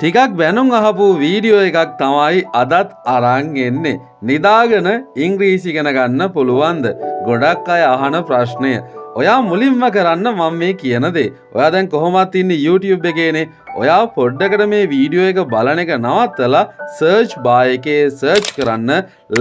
ටිකක් බැනුම් අහපු වීඩියෝ එකක් තමයි අදත් අරන් එන්නේ. නිදාගෙන ඉංග්‍රීසි ඉගෙන ගන්න පුළුවන්ද? ගොඩක් අය අහන ප්‍රශ්නය. ඔයා මුලින්ම කරන්න මම මේ කියන දේ. ඔයා දැන් කොහොමත් ඉන්නේ YouTube එකේනේ. ඔයා පොඩ්ඩකට මේ වීඩියෝ එක බලන එක නවත්තලා search bar එකේ search කරන්න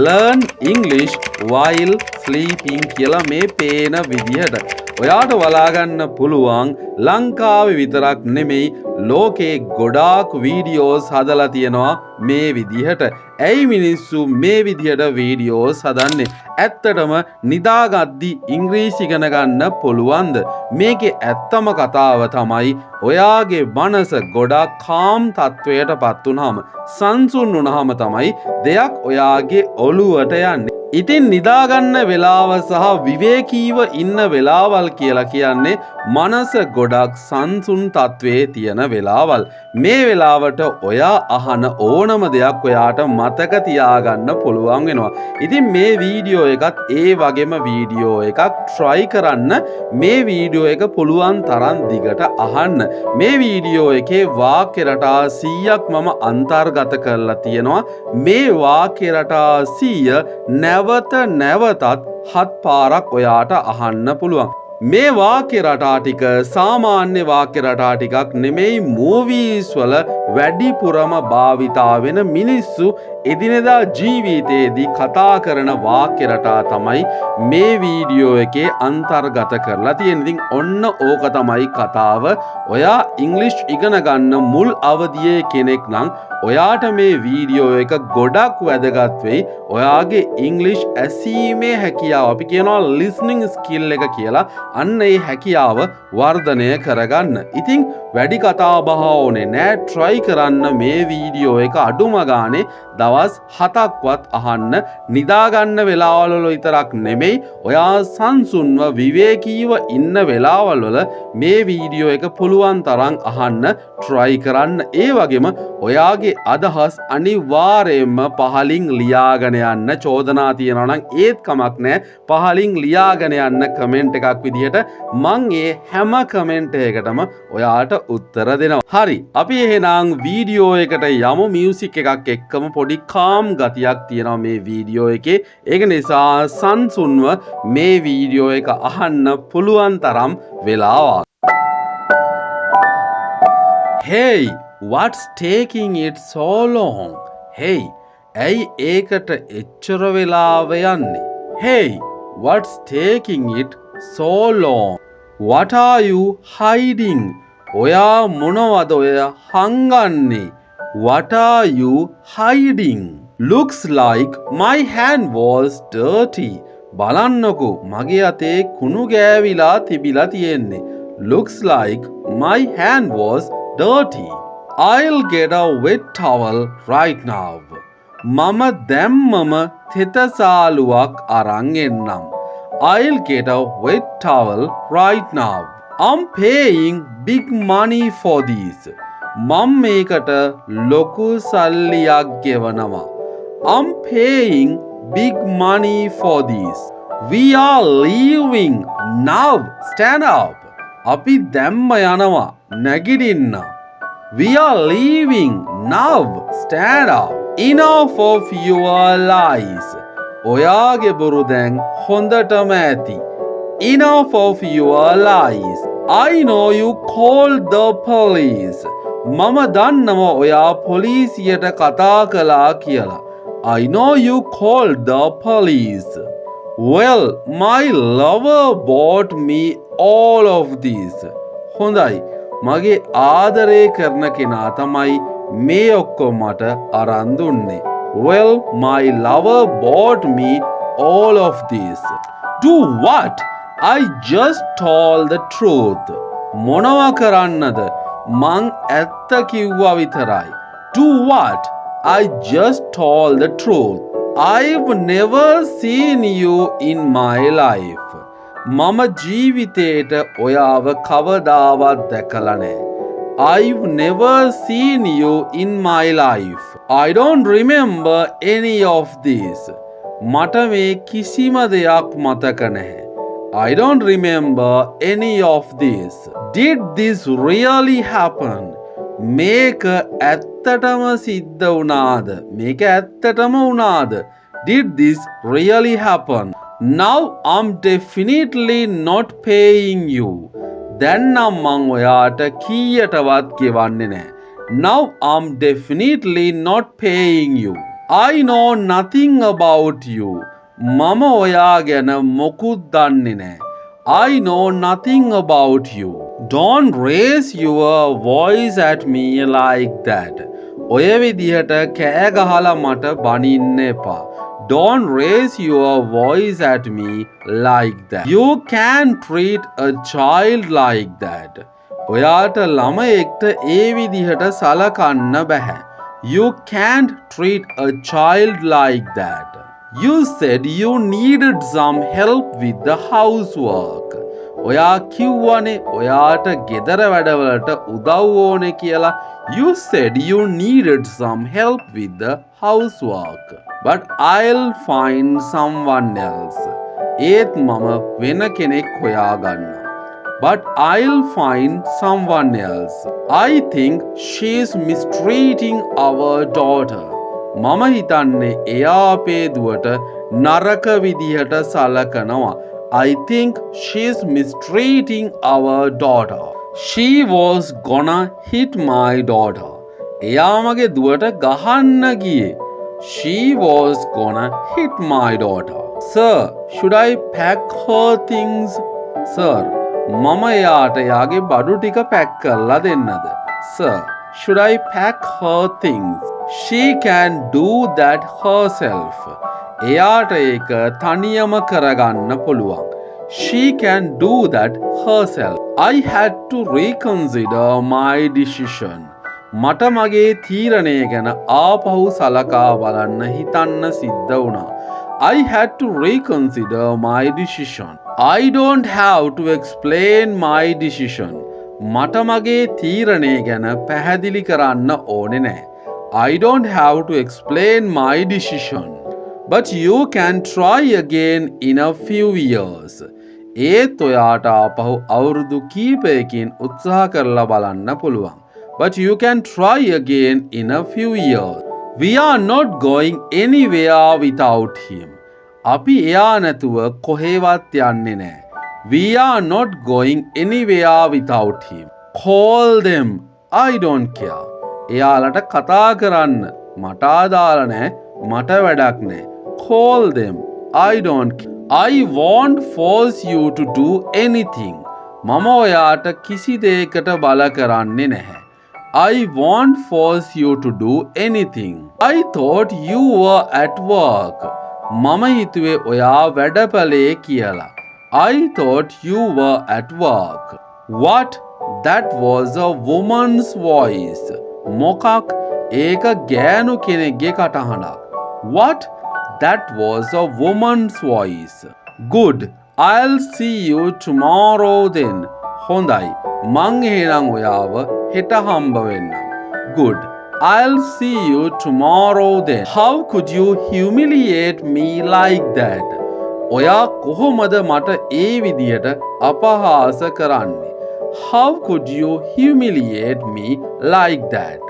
learn English while sleeping කියලා මේ පේන විදිහට. ඔයාට බලාගන්න පුළුවන් ලංකාවේ විතරක් නෙමෙයි ලෝකේ ගොඩාක් වීඩියෝස් හදලා තියෙනවා මේ විදිහට. ඇයි මිනිස්සු මේ විදිහට වීඩියෝස් හදන්නේ? ඇත්තටම නිදාගද්දි ඉංග්‍රීසි ඉගෙන ගන්න පුළුවන්ද? මේකේ ඇත්තම කතාව තමයි ඔයාගේ මනස ගොඩාක් කාම් තත්වයට පත් වුනහම, සංසුන් වුනහම තමයි දෙයක් ඔයාගේ ඔළුවට යන්නේ. ඉතින් නිදාගන්න වෙලාව සහ විවේකීව ඉන්න වෙලාවල් කියලා කියන්නේ මනස ගොඩක් සංසුන් තත්වයේ තියෙන වෙලාවල්. මේ වෙලාවට ඔයා අහන ඕනම දෙයක් ඔයාට මතක තියාගන්න පුළුවන් වෙනවා. ඉතින් මේ වීඩියෝ එකත් ඒ වගේම වීඩියෝ එකක් try කරන්න. මේ වීඩියෝ එක පුළුවන් තරම් දිගට අහන්න. මේ වීඩියෝ එකේ වාක්‍ය රටා 100ක් මම අන්තර්ගත කරලා තියෙනවා. මේ වාක්‍ය රටා 100 නැවතත් 7 පාරක් ඔයාට අහන්න පුළුවන්. මේ වාක්‍ය රටා ටික සාමාන්‍ය වාක්‍ය රටා ටිකක් නෙමෙයි, මූවීස් වල වැඩිපුරම භාවිතා වෙන මිනිස්සු එදිනෙදා ජීවිතයේදී කතා කරන වාක්‍ය රටා තමයි මේ වීඩියෝ එකේ අන්තර්ගත කරලා තියෙන්නේ. ඉතින් ඔන්න ඕක තමයි කතාව. ඔයා ඉංග්‍රීසි ඉගෙන ගන්න මුල් අවදියේ කෙනෙක් නම් ඔයාට මේ වීඩියෝ එක ගොඩක් වැදගත් වෙයි. ඔයාගේ ඉංග්‍රීසි ඇසීමේ හැකියාව, අපි කියනවා listening skill එක කියලා, අන්න ඒ හැකියාව වර්ධනය කරගන්න. ඉතින් වැඩි කතා බහ ඕනේ නෑ. try කරන්න මේ වීඩියෝ එක අඩුම ගානේ දවස් 7ක්වත් අහන්න. නිදාගන්න වෙලාවල් වල විතරක් නෙමෙයි, ඔයා සංසුන්ව විවේකීව ඉන්න වෙලාවල් වල මේ වීඩියෝ එක පුළුවන් තරම් අහන්න try කරන්න. ඒ වගේම ඔයාගේ අදහස් අනිවාර්යයෙන්ම පහලින් ලියාගෙන යන්න. චෝදනා තියෙනවා නම් ඒත් කමක් නෑ, පහලින් ලියාගෙන යන්න කමෙන්ට් එකක් විදිහට. මං ඒ හැම කමෙන්ට් එකකටම ඔයාට උත්තර දෙනවා. හරි, අපි එහෙනම් වීඩියෝ එකට යමු. මියුසික් එකක් එක්කම පොඩි කාම් ගතියක් තියෙනවා මේ වීඩියෝ එකේ. ඒක නිසා සංසුන්ව මේ වීඩියෝ එක අහන්න පුළුවන් තරම් වෙලාවක්. Hey, what's taking it so long? Hey, ඇයි ඒකට එච්චර වෙලාව යන්නේ? Hey, what's taking it so long? What are you hiding? ඔයා මොනවද ඔය හංගන්නේ? What are you hiding? Looks like my hand was dirty. බලන්නකෝ, මගේ අතේ කුණු ගෑවිලා තිබිලා තියෙන්නේ. Looks like my hand was dirty. I'll get a wet towel right now. මම දැම්මම තෙතසාලුවක් අරන් එන්නම්. I'll get a wet towel right now. I'm paying big money for this. මම මේකට ලොකු සල්ලියක් ගෙවනවා. I'm paying big money for this. We are leaving now. Stand up. අපි දැම්ම යනවා. නැගිටින්න. We are leaving now. Stand up. Enough of your lies. ඔයාගේ බොරු දැන් හොඳටම ඇති. Enough of your lies. I know you called the police. මම දන්නවා ඔයා පොලිසියට කතා කළා කියලා. I know you called the police. Well, my lover bought me all of this. හොඳයි, මගේ ආදරය කරන කෙනා තමයි මේ ඔක්කොම මට අරන් දුන්නේ. Well, my lover bought me all of this. Do what? I just told the truth. මොනවා කරන්නද? මං ඇත්ත කිව්වා විතරයි. Do what? I just told the truth. I've never seen you in my life. මම ජීවිතේට ඔයාව කවදාවත් දැකලා නැහැ. I've never seen you in my life. I don't remember any of this. මට මේ කිසිම දෙයක් මතක නැහැ. I don't remember any of this. Did this really happen? මේක ඇත්තටම සිද්ධ වුණාද? මේක ඇත්තටම වුණාද? Did this really happen? Now I'm definitely not paying you. දැන් නම් මං ඔයාට කීයටවත් ගෙවන්නේ නැහැ. Now I'm definitely not paying you. I know nothing about you. මම ඔයා ගැන මොකුත් දන්නේ නැහැ. I know nothing about you. Don't raise your voice at me like that. ඔය විදිහට කෑ ගහලා මට බනින්න එපා. Don't raise your voice at me like that. You can't treat a child like that. ඔයාට ළමයෙක්ට ඒ විදිහට සලකන්න බැහැ. You can't treat a child like that. You said you needed some help with the housework. ඔයා කිව්වනේ ඔයාට ගෙදර වැඩවලට උදව් ඕනේ කියලා. You said you needed some help with the housework. But I'll find someone else. ඒත් මම වෙන කෙනෙක් හොයාගන්නම්. But I'll find someone else. I think she's mistreating our daughter. මම හිතන්නේ එයා අපේ දුවට නරක විදිහට සලකනවා. I think she's mistreating our daughter. She was gonna hit my daughter. එයා මගේ දුවට ගහන්න ගියේ. She was gonna hit my daughter. Sir, should I pack her things? Sir, මම එයාට එයාගේ බඩු ටික පැක් කරලා දෙන්නද? Sir, should I pack her things? She can do that herself. එයාට ඒක තනියම කරගන්න පුළුවන්. She can do that herself. I had to reconsider my decision. මට මගේ තීරණය ගැන ආපහු සලකා බලන්න හිතන්න සිද්ධ වුණා. I had to reconsider my decision. I don't have to explain my decision. මට මගේ තීරණය ගැන පැහැදිලි කරන්න ඕනේ නැහැ. I don't have to explain my decision. But you can try again in a few years. ඒත් ඔයාට ආපහු අවුරුදු කීපයකින් උත්සාහ කරලා බලන්න පුළුවන්. But you can try again in a few years. We are not going anywhere without him. අපි එයා නැතුව කොහෙවත් යන්නේ නැහැ. We are not going anywhere without him. Call them. I don't care. එයාලට කතා කරන්න. මට අදාළ නැහැ. මට වැඩක් නැහැ. Call them. I don't care. I won't force you to do anything. මම ඔයාට කිසි දෙයකට බල කරන්නේ නැහැ. I won't force you to do anything. I thought you were at work. මම හිතුවේ ඔයා වැඩපලේ කියලා. I thought you were at work. What? That was a woman's voice. මොකක්? ඒක ගෑනු කෙනෙක්ගේ කටහඬක්. What? That was a woman's voice. Good. I'll see you tomorrow then. හොඳයි. මං එහෙනම් ඔයාව හෙට හම්බ වෙන්නම්. Good. I'll see you tomorrow then. How could you humiliate me like that? ඔයා කොහොමද මට ඒ විදියට අපහාස කරන්නේ? How could you humiliate me like that?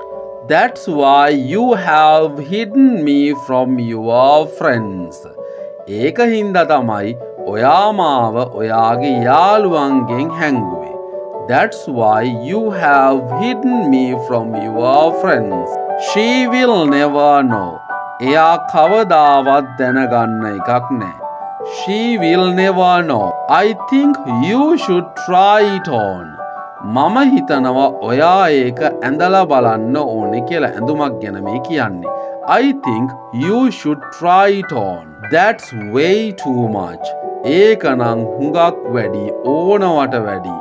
That's why you have hidden me from your friends. ඒක හින්දා තමයි ඔයා මාව ඔයාගේ යාළුවන්ගෙන් හැංගුවේ. That's why you have hidden me from your friends. She will never know. එයා කවදාවත් දැනගන්න එකක් නෑ. She will never know. I think you should try it on. මම හිතනවා ඔයා ඒක ඇඳලා බලන්න ඕනේ කියලා. ඇඳුමක් ගැන මේ කියන්නේ. I think you should try it on. That's way too much. ඒක නම් හුඟක් වැඩි, ඕනවට වැඩි.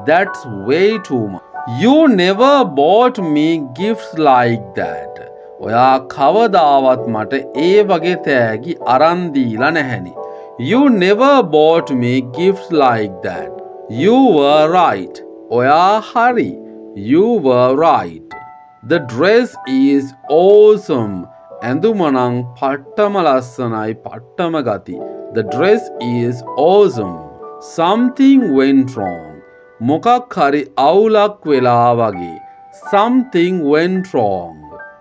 That's way too much. You never bought me gifts like that. ඔයා කවදාවත් මට ඒ වගේ තෑගි අරන් දීලා නැහැනේ. You never bought me gifts like that. You were right. ඔයා හරි. You were right. The dress is awesome. ඇඳුම නම් පට්ටම ලස්සනයි, පට්ටම ගති. The dress is awesome. Something went wrong. මොකක් හරි අවුලක් වෙලා වගේ. something went wrong.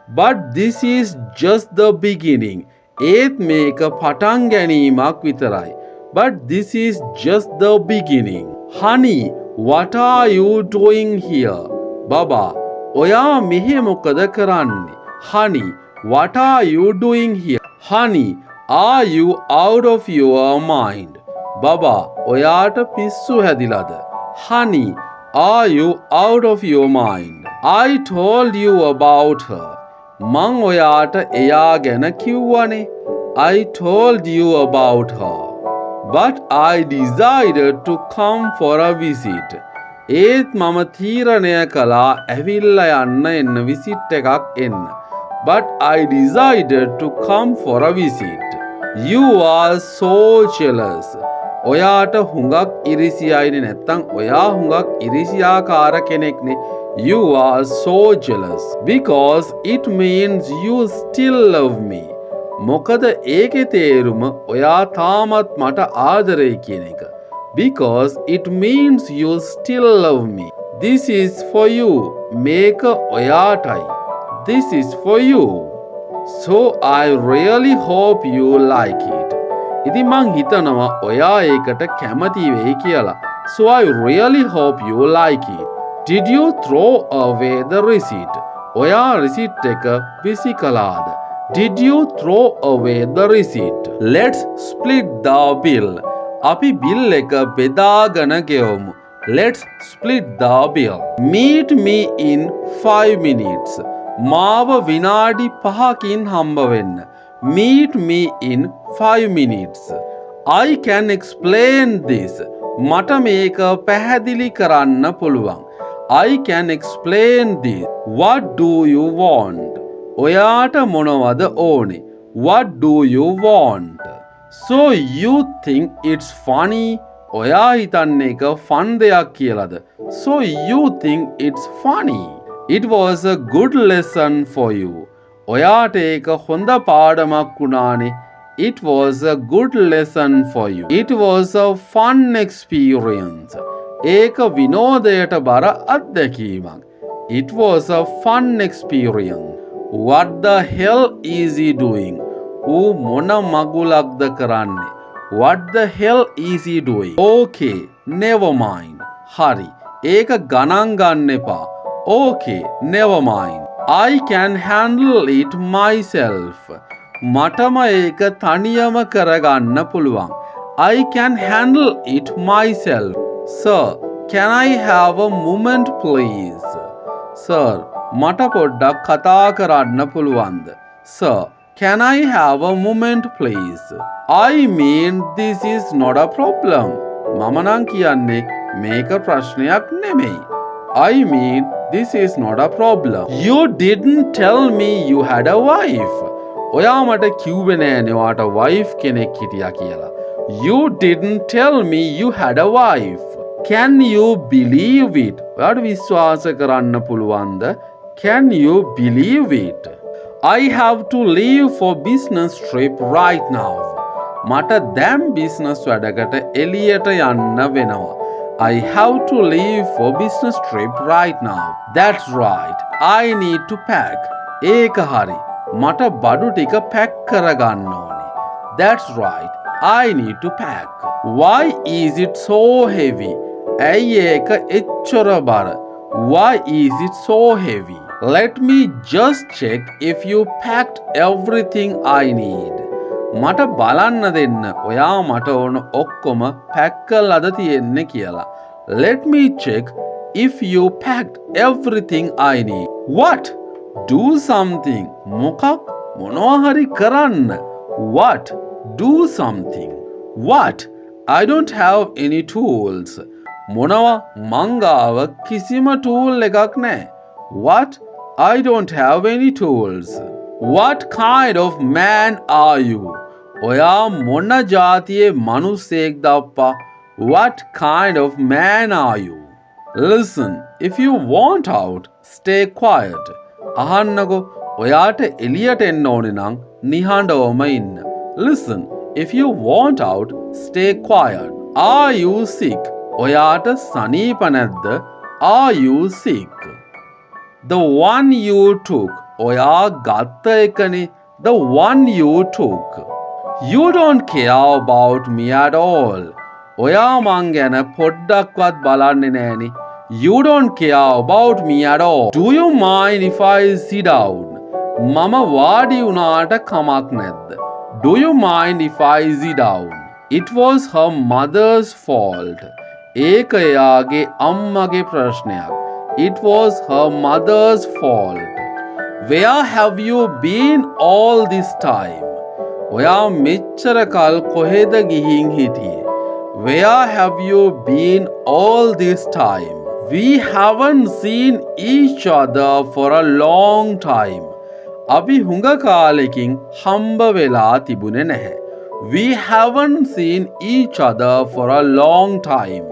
But this is just the beginning. ඒත් මේක පටන් ගැනීමක් විතරයි. But this is just the beginning. Honey, what are you doing here? බබා, ඔයා මෙහෙ මොකද කරන්නේ? Honey, what are you doing here? Honey, are you out of your mind? බබා, ඔයාට පිස්සු හැදිලාද? Honey, are you out of your mind? I told you about her. මං ඔයාට එයා ගැන කිව්වනේ. I told you about her. But I decided to come for a visit. ඒත් මම තීරණය කළා ඇවිල්ලා යන්න එන්න විසිට් එකක් එන්න. But I decided to come for a visit. You are so jealous. ඔයාට හුඟක් ඉරිසියයිනේ නැත්තම් ඔයා හුඟක් ඉරිසියාකාර කෙනෙක්නේ. You are so jealous because it means you still love me. මොකද ඒකේ තේරුම ඔයා තාමත් මට ආදරේ කියන එක. Because it means you still love me. This is for you. මේක ඔයාටයි. This is for you. So I really hope you like it. ඉතින් මං හිතනවා ඔයා ඒකට කැමති වෙයි කියලා. So I really hope you like it. Did you throw away the receipt? ඔයා receipt එක විසි කළාද? Did you throw away the receipt? Let's split the bill. අපි bill එක බෙදාගෙන ගෙවමු. Let's split the bill. Meet me in 5 minutes. මාව විනාඩි 5කින් හම්බ වෙන්න. Meet me in 5 minutes. I can explain this. මට මේක පැහැදිලි කරන්න පුළුවන්. I can explain this. What do you want? ඔයාට මොනවද ඕනේ? What do you want? So you think it's funny? ඔයා හිතන්නේ ඒක fun දෙයක් කියලාද? So you think it's funny. It was a good lesson for you. ඔයාට ඒක හොඳ පාඩමක් වුණානේ. It was a good lesson for you. It was a fun experience. ඒක විනෝදයට බර අත්දැකීමක්. It was a fun experience. What the hell is he doing? ඌ මොන මගුලක්ද කරන්නේ? What the hell is he doing? Okay, never mind. හරි. ඒක ගණන් ගන්න එපා. Okay, never mind. I can handle it myself. මටම ඒක තනියම කරගන්න පුළුවන්. I can handle it myself. Sir, can I have a moment please? Sir, මට පොඩ්ඩක් කතා කරන්න පුළුවන්ද? Sir, can I have a moment please? I mean this is not a problem. මම නම් කියන්නේ මේක ප්‍රශ්නයක් නෙමෙයි. I mean this is not a problem. You didn't tell me you had a wife. ඔයා මට කිව්වේ නෑනේ ඔයාට wife කෙනෙක් හිටියා කියලා. You didn't tell me you had a wife. Can you believe it? ඔයාට විශ්වාස කරන්න පුළුවන්ද? Can you believe it? I have to leave for business trip right now. මට දැන් business වැඩකට එළියට යන්න වෙනවා. I have to leave for business trip right now. That's right. I need to pack. ඒක හරි. මට බඩු ටික pack කරගන්න ඕනේ. That's right. I need to pack. Why is it so heavy? ඇයි ඒක එච්චර බර? Why is it so heavy? Let me just check if you packed everything I need. මට බලන්න දෙන්න ඔයා මට ඕන ඔක්කොම පැක් කරලාද තියෙන්නේ කියලා. Let me check if you packed everything I need. What? Do something. මොකක්? මොනවා හරි කරන්න. What? Do something. What? I don't have any tools. මොනවා? මං ගාව කිසිම tool එකක් නැහැ. What? I don't have any tools. What kind of man are you? ඔයා මොන ජාතියේ මනුස්සයෙක්ද අප්පා? What kind of man are you? Listen, if you want out, stay quiet. අහන්නකෝ, ඔයාට එළියට එන්න ඕනේ නම් නිහඬවම ඉන්න. Listen, if you want out, stay quiet. Are you sick? ඔයාට සනීප නැද්ද? Are you sick? The one you took. ඔයා ගත්ත එකනේ. The one you took. You don't care about me at all. ඔයා මං ගැන පොඩ්ඩක්වත් බලන්නේ නෑනේ. You don't care about me at all. Do you mind if I sit down? මම වාඩි වුණාට කමක් නැද්ද? Do you mind if I sit down? It was her mother's fault. ඒක එයාගේ අම්මගේ ප්‍රශ්නයක්. It was her mother's fault. Where have you been all this time? ඔයා මෙච්චර කල් කොහෙද ගිහින් හිටියේ? Where have you been all this time? We haven't seen each other for a long time. අපි හුඟ කාලෙකින් හම්බ වෙලා තිබුණේ නැහැ. We haven't seen each other for a long time.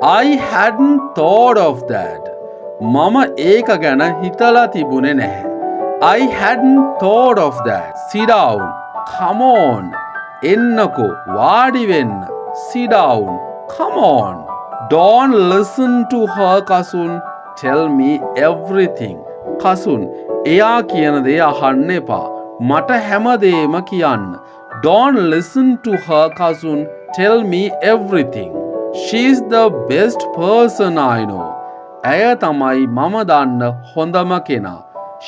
I hadn't thought of that. මම ඒක ගැන හිතලා තිබුණේ නැහැ. I hadn't thought of that. Sit down. Come on. එන්නකෝ වාඩි වෙන්න. Sit down. Come on. Don't listen to her, Kasun. Tell me everything. Kasun, එයා කියන දේ අහන්න එපා. මට හැමදේම කියන්න. Don't listen to her, Kasun. Tell me everything. She's the best person I know. ඇය තමයි මම දන්න හොඳම කෙනා.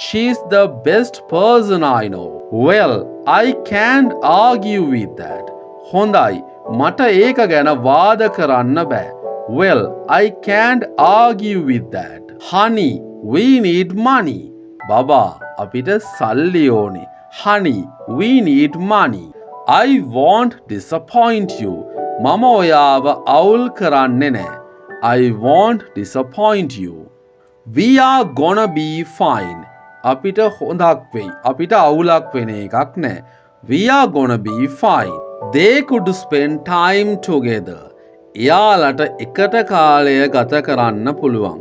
She's the best person I know. Well, I can't argue with that. හොඳයි, මට ඒක ගැන වාද කරන්න බෑ. Well, I can't argue with that. Honey, we need money. බබා, අපිට සල්ලි ඕනේ. Honey, we need money. I won't disappoint you. මම ඔයාව අවුල් කරන්නේ නෑ. I won't disappoint you. We are gonna be fine. අපිට හොඳක් වෙයි. අපිට අවුලක් වෙන එකක් නෑ. We are gonna be fine. They could spend time together. එයාලට එකට කාලය ගත කරන්න පුළුවන්.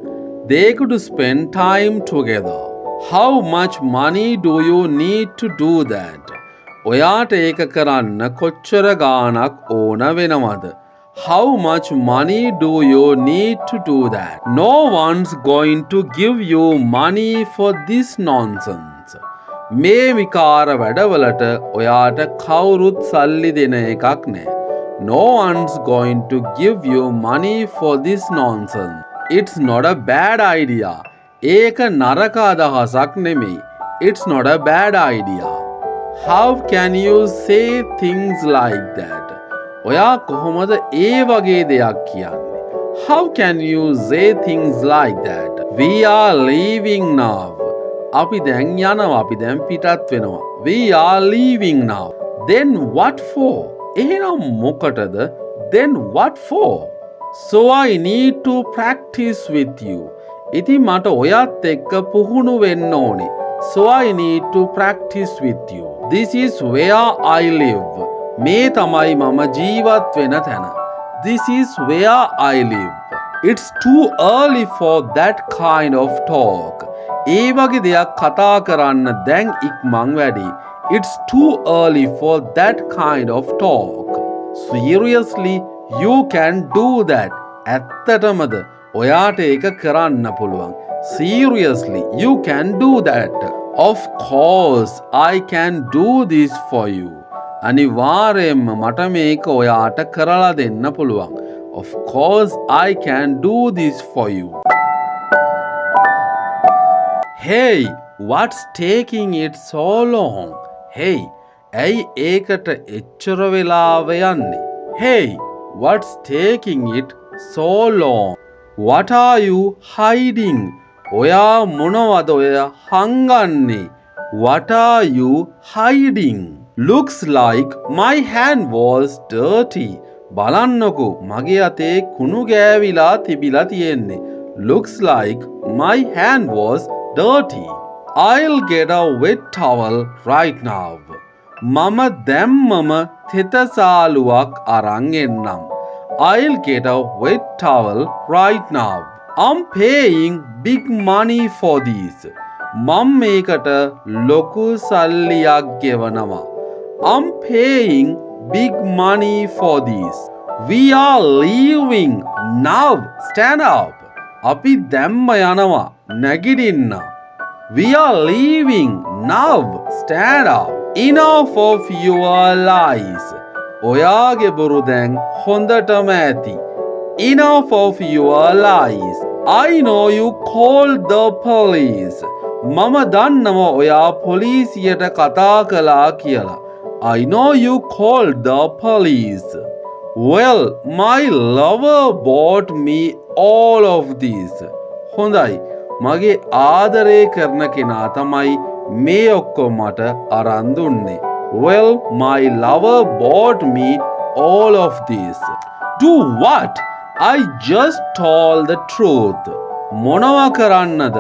They could spend time together. How much money do you need to do that? ඔයාට ඒක කරන්න කොච්චර ගාණක් ඕන වෙනවද? How much money do you need to do that? No one's going to give you money for this nonsense. මේ විකාර වැඩවලට ඔයාට කවුරුත් සල්ලි දෙන එකක් නෑ. No one's going to give you money for this nonsense. It's not a bad idea. ඒක නරක අදහසක් නෙමෙයි. It's not a bad idea. How can you say things like that? ඔයා කොහොමද ඒ වගේ දෙයක් කියන්නේ? How can you say things like that? We are leaving now. අපි දැන් යනවා. අපි දැන් පිටත් වෙනවා. We are leaving now. Then what for? එහෙනම් මොකටද? Then what for? So I need to practice with you. ඉතින් මට ඔයත් එක්ක පුහුණු වෙන්න ඕනේ. So I need to practice with you. This is where I live. මේ තමයි මම ජීවත් වෙන තැන. This is where I live. It's too early for that kind of talk. ඒ වගේ දෙයක් කතා කරන්න දැන් ඉක්මන් වැඩි. It's too early for that kind of talk. Seriously, you can do that. ඇත්තටමද ඔයාට ඒක කරන්න පුළුවන්. Seriously, you can do that. Of course, I can do this for you. අනිවාර්යෙන්ම මට මේක ඔයාට කරලා දෙන්න පුළුවන්. Of course, I can do this for you. Hey, what's taking it so long? Hey, ඇයි ඒකට එච්චර වෙලාව යන්නේ? Hey, what's taking it so long? What are you hiding? ඔයා මොනවද ඔය හංගන්නේ? What are you hiding? Looks like my hand was dirty. බලන්නකෝ මගේ අතේ කුණු ගෑවිලා තිබිලා තියෙන්නේ. Looks like my hand was dirty. I'll get a wet towel right now. මම දැම්මම තෙතසාලුවක් අරන් එන්නම්. I'll get a wet towel right now. I'm paying big money for this. මම මේකට ලොකු සල්ලියක් ගෙවනවා. I'm paying big money for this. We are leaving now. Stand up. අපි දැම්ම යනවා. නැගිටින්න. We are leaving now. Stand up. Enough of your lies. ඔයාගේ බොරු දැන් හොඳටම ඇති. Enough of your lies. I know you called the police. මම දන්නවා ඔයා පොලිසියට කතා කළා කියලා. I know you called the police. Well, my lover bought me all of this. හොඳයි. මගේ ආදරය කරන කෙනා තමයි මේ ඔක්කොම මට අරන් දුන්නේ. Well, my lover bought me all of this. Do what? I just told the truth. මොනවා කරන්නද?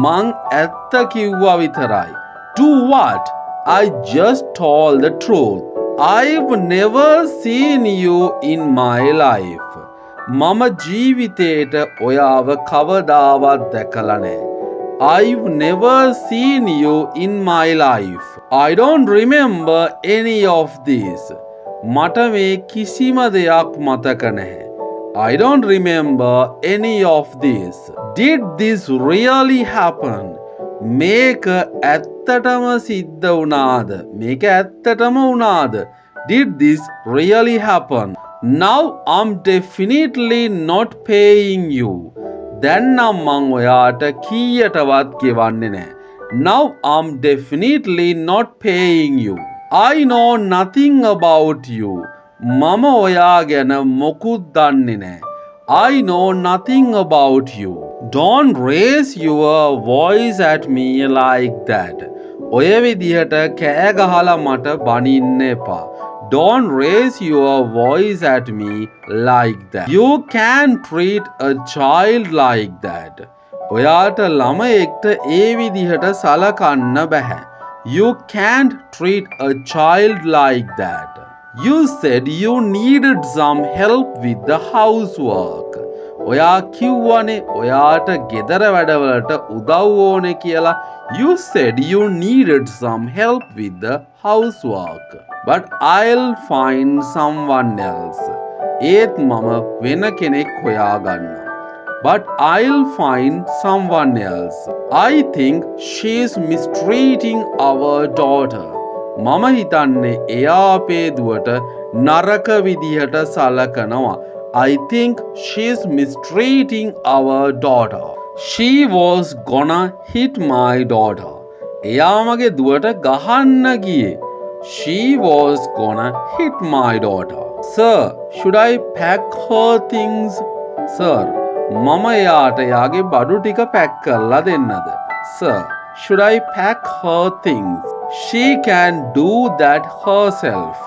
මං ඇත්ත කිව්වා විතරයි. Do what? I just told the truth. I've never seen you in my life. මම ජීවිතේට ඔයාව කවදාවත් දැකලා නැහැ. I've never seen you in my life. I don't remember any of this. මට මේ කිසිම දෙයක් මතක නැහැ. I don't remember any of this. Did this really happen? මේක ඇත්තටම සිද්ධ වුණාද? මේක ඇත්තටම වුණාද? Did this really happen? Now I'm definitely not paying you. දැන් නම් මං ඔයාට කීයටවත් ගෙවන්නේ නැහැ. Now I'm definitely not paying you. I know nothing about you. මම ඔයා ගැන මොකුත් දන්නේ නැහැ. I know nothing about you. Don't raise your voice at me like that. ඔය විදිහට කෑ ගහලා මට බනින්න එපා. Don't raise your voice at me like that. You can't treat a child like that. ඔයාට ළමයෙක්ට ඒ විදිහට සලකන්න බෑ. You can't treat a child like that. You said you needed some help with the housework. ඔයා කිව්වනේ ඔයාට ගෙදර වැඩවලට උදව් ඕනේ කියලා. You said you needed some help with the housework. But I'll find someone else. ඒත් මම වෙන කෙනෙක් හොයාගන්නම්. But I'll find someone else. I think she's mistreating our daughter. මම හිතන්නේ එයා අපේ දුවට නරක විදිහට සලකනවා. I think she's mistreating our daughter. She was gonna hit my daughter. එයා මගේ දුවට ගහන්න ගියේ. She was gonna hit my daughter. Sir, should I pack her things? Sir, මම එයාට එයාගේ බඩු ටික පැක් කරලා දෙන්නද? Sir, should I pack her things? She can do that herself.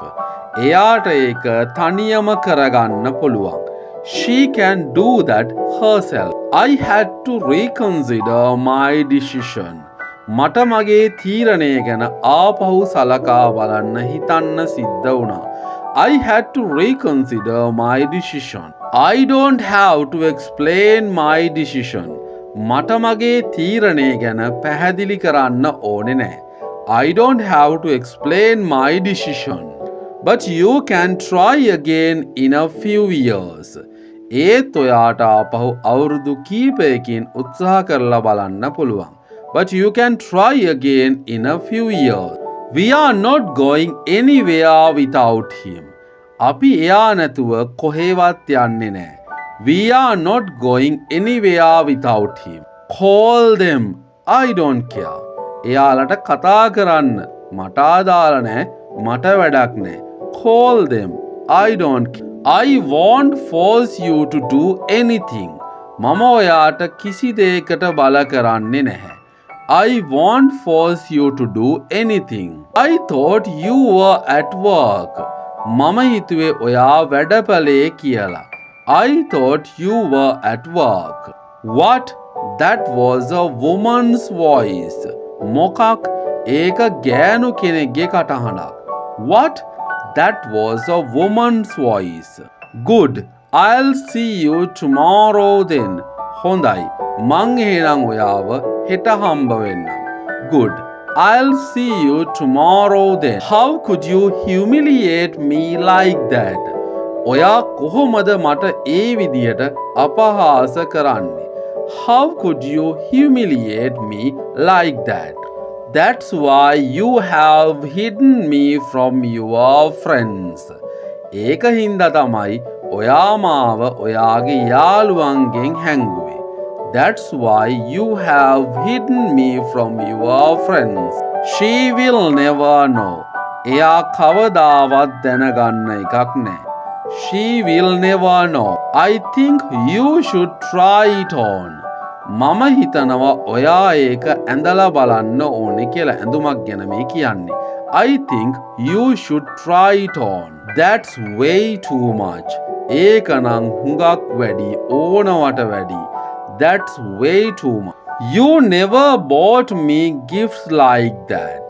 එයාට ඒක තනියම කරගන්න පුළුවන්. She can do that herself. I had to reconsider my decision. මට මගේ තීරණය ගැන ආපහු සලකා බලන්න හිතන්න සිද්ධ වුණා. I had to reconsider my decision. I don't have to explain my decision. මට මගේ තීරණය ගැන පැහැදිලි කරන්න ඕනේ නැහැ. I don't have to explain my decision. But you can try again in a few years. ඒත් ඔයාට ආපහු අවුරුදු කීපයකින් උත්සාහ කරලා බලන්න පුළුවන්. But you can try again in a few years. We are not going anywhere without him. අපි එයා නැතුව කොහෙවත් යන්නේ නැහැ. We are not going anywhere without him. Call them. I don't care. එයාලට කතා කරන්න. මට අදාළ නැහැ. මට වැඩක් නැහැ. Call them. I don't care. I won't force you to do anything. මම ඔයාට කිසි දෙයකට බල කරන්නේ නැහැ. I won't force you to do anything. I thought you were at work. මම හිතුවේ ඔයා වැඩපලේ කියලා. I thought you were at work. What? That was a woman's voice. මොකක්? ඒක ගෑනු කෙනෙක්ගේ කටහඬක්. What? That was a woman's voice. Good. I'll see you tomorrow then. හොඳයි. මං එහෙනම් ඔයාව හෙට හම්බ වෙන්නම්. Good. I'll see you tomorrow then. How could you humiliate me like that? ඔයා කොහොමද මට ඒ විදියට අපහාස කරන්නේ? How could you humiliate me like that? That's why you have hidden me from your friends. ඒක හින්දා තමයි ඔයා මාව ඔයාගේ යාළුවන්ගෙන් හැංගුවේ. That's why you have hidden me from your friends. She will never know. එයා කවදාවත් දැනගන්න එකක් නෑ. She will never know. I think you should try it on. මම හිතනවා ඔයා ඒක ඇඳලා බලන්න ඕනේ කියලා. ඇඳුමක් ගැන මේ කියන්නේ. I think you should try it on. That's way too much. ඒක නම් හුඟක් වැඩි, ඕනවට වැඩි. That's way too much. You never bought me gifts like that.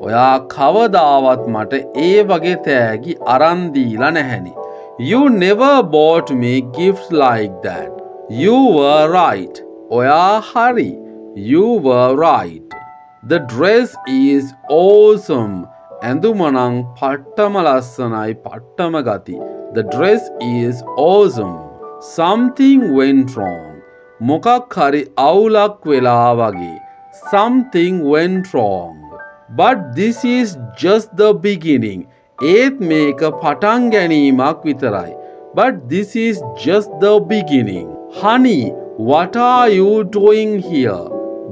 ඔයා කවදාවත් මට ඒ වගේ තෑගි අරන් දීලා නැහැනේ. You never bought me gifts like that. You were right. ඔයා හරි. You were right. The dress is awesome. ඇඳුම නම් පට්ටම ලස්සනයි, පට්ටම ගති. The dress is awesome. Something went wrong. මොකක් හරි අවුලක් වෙලා වගේ. Something went wrong. But this is just the beginning. ඒත් මේක පටන් ගැනීමක් විතරයි. But this is just the beginning. Honey, what are you doing here?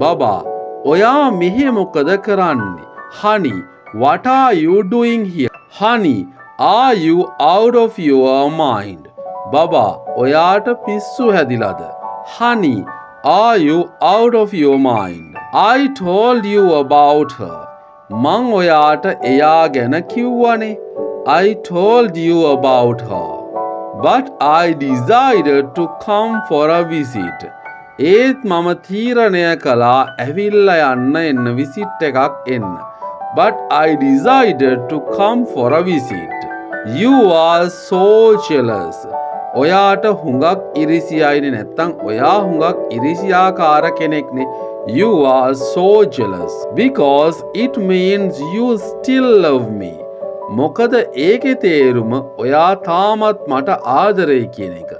බබා, ඔයා මෙහෙ මොකද කරන්නේ? Honey, what are you doing here? Honey, are you out of your mind? බබා, ඔයාට පිස්සු හැදිලාද? Honey, are you out of your mind? I told you about her. මං ඔයාට එයා ගැන කිව්වනේ. I told you about her. But I decided to come for a visit. ඒත් මම තීරණය කළා ඇවිල්ලා යන්න එන්න විසිට් එකක් එන්න. But I decided to come for a visit. You are so jealous. ඔයාට හුඟක් ඉරිසියයිනේ. නැත්තම් ඔයා හුඟක් ඉරිසියාකාර කෙනෙක්නේ. You are so jealous because it means you still love me. මොකද ඒකේ තේරුම ඔයා තාමත් මට ආදරේ කියන එක.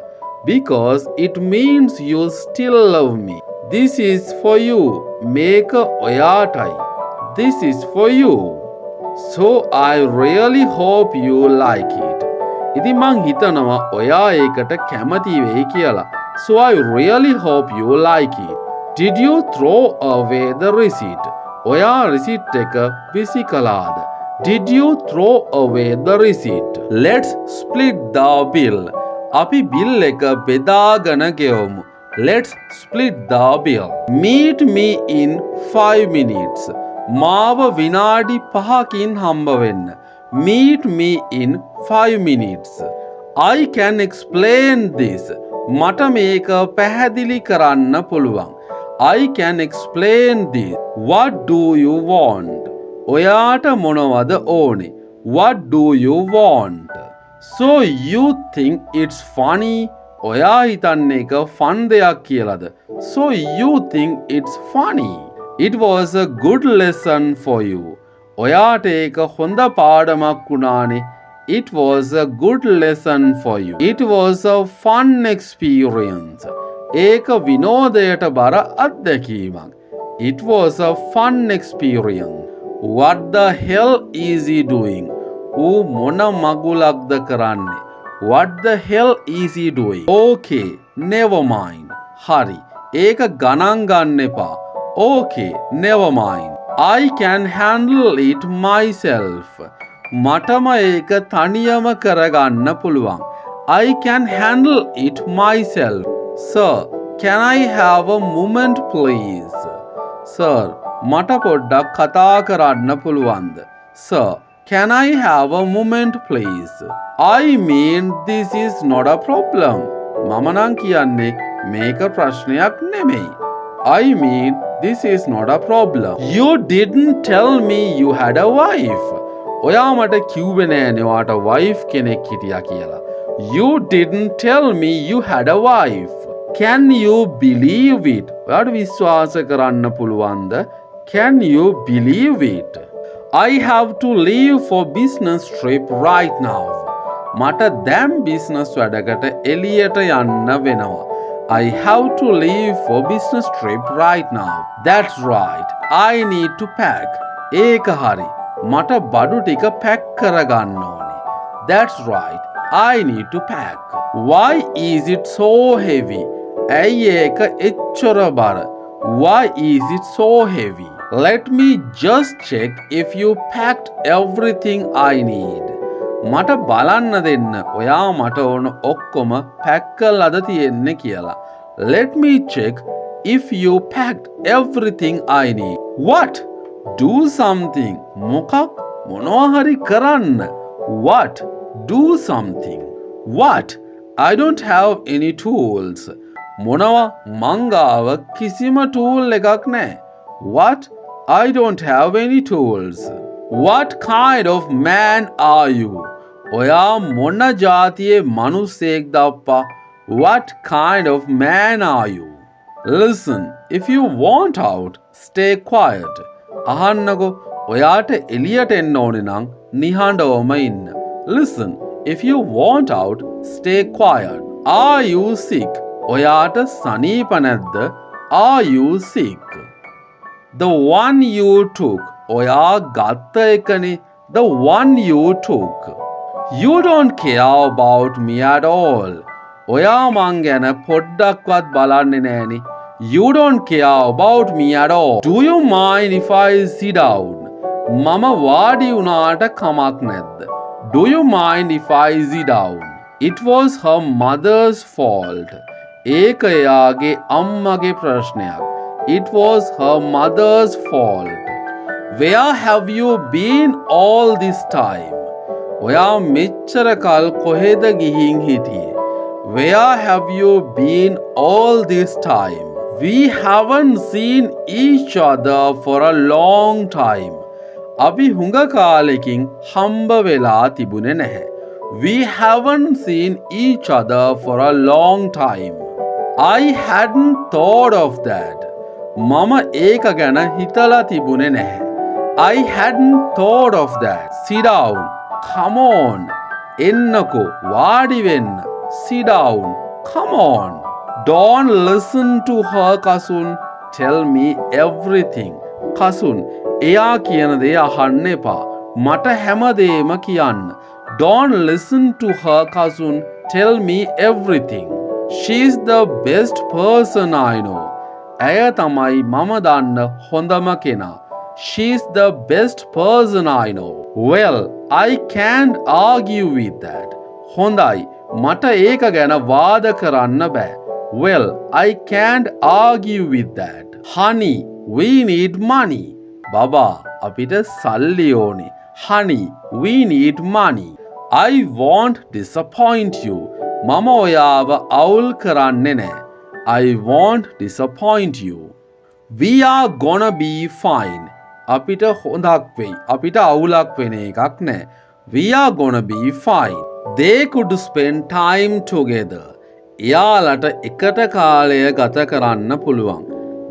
Because it means you still love me. This is for you. මේක ඔයාටයි. This is for you. So I really hope you like it. ඉතින් මං හිතනවා ඔයා ඒකට කැමති වෙයි කියලා. So I really hope you like it. Did you throw away the receipt? ඔයා receipt එක විසි කළාද? Did you throw away the receipt? Let's split the bill. අපි bill එක බෙදාගෙන ගෙවමු. Let's split the bill. Meet me in 5 minutes. මාව විනාඩි 5කින් හම්බ වෙන්න. Meet me in 5 minutes. I can explain this. මට මේක පැහැදිලි කරන්න පුළුවන්. I can explain this. What do you want? ඔයාට මොනවද ඕනේ? What do you want? So you think it's funny? ඔයා හිතන්නේ එක fun දෙයක් කියලාද? So you think it's funny. It was a good lesson for you. ඔයාට ඒක හොඳ පාඩමක් වුණානේ. It was a good lesson for you. It was a fun experience. ඒක විනෝදයට බර අත්දැකීමක්. It was a fun experience. What the hell is he doing? ඌ මොන මගුලක්ද කරන්නේ? What the hell is he doing? Okay, never mind. හරි. ඒක ගණන් ගන්න එපා. Okay, never mind. I can handle it myself. මටම ඒක තනියම කරගන්න පුළුවන්. I can handle it myself. Sir, can I have a moment please? Sir, මට පොඩ්ඩක් කතා කරන්න පුළුවන්ද? Sir, can I have a moment please? I mean this is not a problem. මම නම් කියන්නේ මේක ප්‍රශ්නයක් නෙමෙයි. I mean this is not a problem. You didn't tell me you had a wife. ඔයා මට කිව්වේ නෑනේ ඔයාට wife කෙනෙක් හිටියා කියලා. You didn't tell me you had a wife. Can you believe it? ඔයාට විශ්වාස කරන්න පුළුවන්ද? Can you believe it? I have to leave for business trip right now. මට දැන් business වැඩකට එළියට යන්න වෙනවා. I have to leave for business trip right now. That's right. I need to pack. ඒක හරි. මට බඩු ටික පැක් කරගන්න ඕනේ. That's right. I need to pack. Why is it so heavy? ඇයි ඒක එච්චර බර? Why is it so heavy? Let me just check if you packed everything I need. මට බලන්න දෙන්න ඔයා මට ඕන ඔක්කොම පැක් කරලාද තියෙන්නේ කියලා. Let me check if you packed everything I need. What? Do something. මොකක්? මොනවා හරි කරන්න. What? Do something. What? I don't have any tools. මොනවා? මං ගාව කිසිම tool එකක් නැහැ. What? I don't have any tools. What kind of man are you? ඔයා මොන ජාතියේ මිනිස්සෙක්ද අප්පා? What kind of man are you? Listen, if you want out, stay quiet. අහන්නකෝ ඔයාට එළියට එන්න ඕනේ නම් නිහඬවම ඉන්න. Listen, if you want out, stay quiet. Are you sick? ඔයාට සනීප නැද්ද? Are you sick? The one you took. ඔයා ගත්ත එකනේ. The one you took. You don't care about me at all. ඔයා මං ගැන පොඩ්ඩක්වත් බලන්නේ නෑනේ. You don't care about me at all. Do you mind if I sit down? මම වාඩි වුණාට කමක් නැද්ද? Do you mind if I sit down? It was her mother's fault. ඒක එයාගේ අම්මගේ ප්‍රශ්නයක්. It was her mother's fault. Where have you been all this time? ඔයා මෙච්චර කල් කොහෙද ගිහින් හිටියේ? Where have you been all this time? We haven't seen each other for a long time. අපි හුඟ කාලෙකින් හම්බ වෙලා තිබුණේ නැහැ. We haven't seen each other for a long time. I hadn't thought of that. මම ඒක ගැන හිතලා තිබුණේ නැහැ. I hadn't thought of that. Sit down. Come on. එන්නකෝ වාඩි වෙන්න. Sit down. Come on. Don't listen to her, Kasun. Tell me everything. Kasun, එයා කියන දේ අහන්න එපා. මට හැමදේම කියන්න. Don't listen to her, Kasun. Tell me everything. She's the best person I know. ඇය තමයි මම දන්න හොඳම කෙනා. She's the best person I know. Well, I can't argue with that. හොඳයි, මට ඒක ගැන වාද කරන්න බෑ. Well, I can't argue with that. Honey, we need money. Baba, අපිට සල්ලි ඕනේ. Honey, we need money. I won't disappoint you. මම ඔයාව අවුල් කරන්නේ නෑ. I won't disappoint you. We are gonna be fine. අපිට හොඳක් වෙයි. අපිට අවුලක් වෙන එකක් නෑ. We are gonna be fine. They could spend time together. එයාලට එකට කාලය ගත කරන්න පුළුවන්.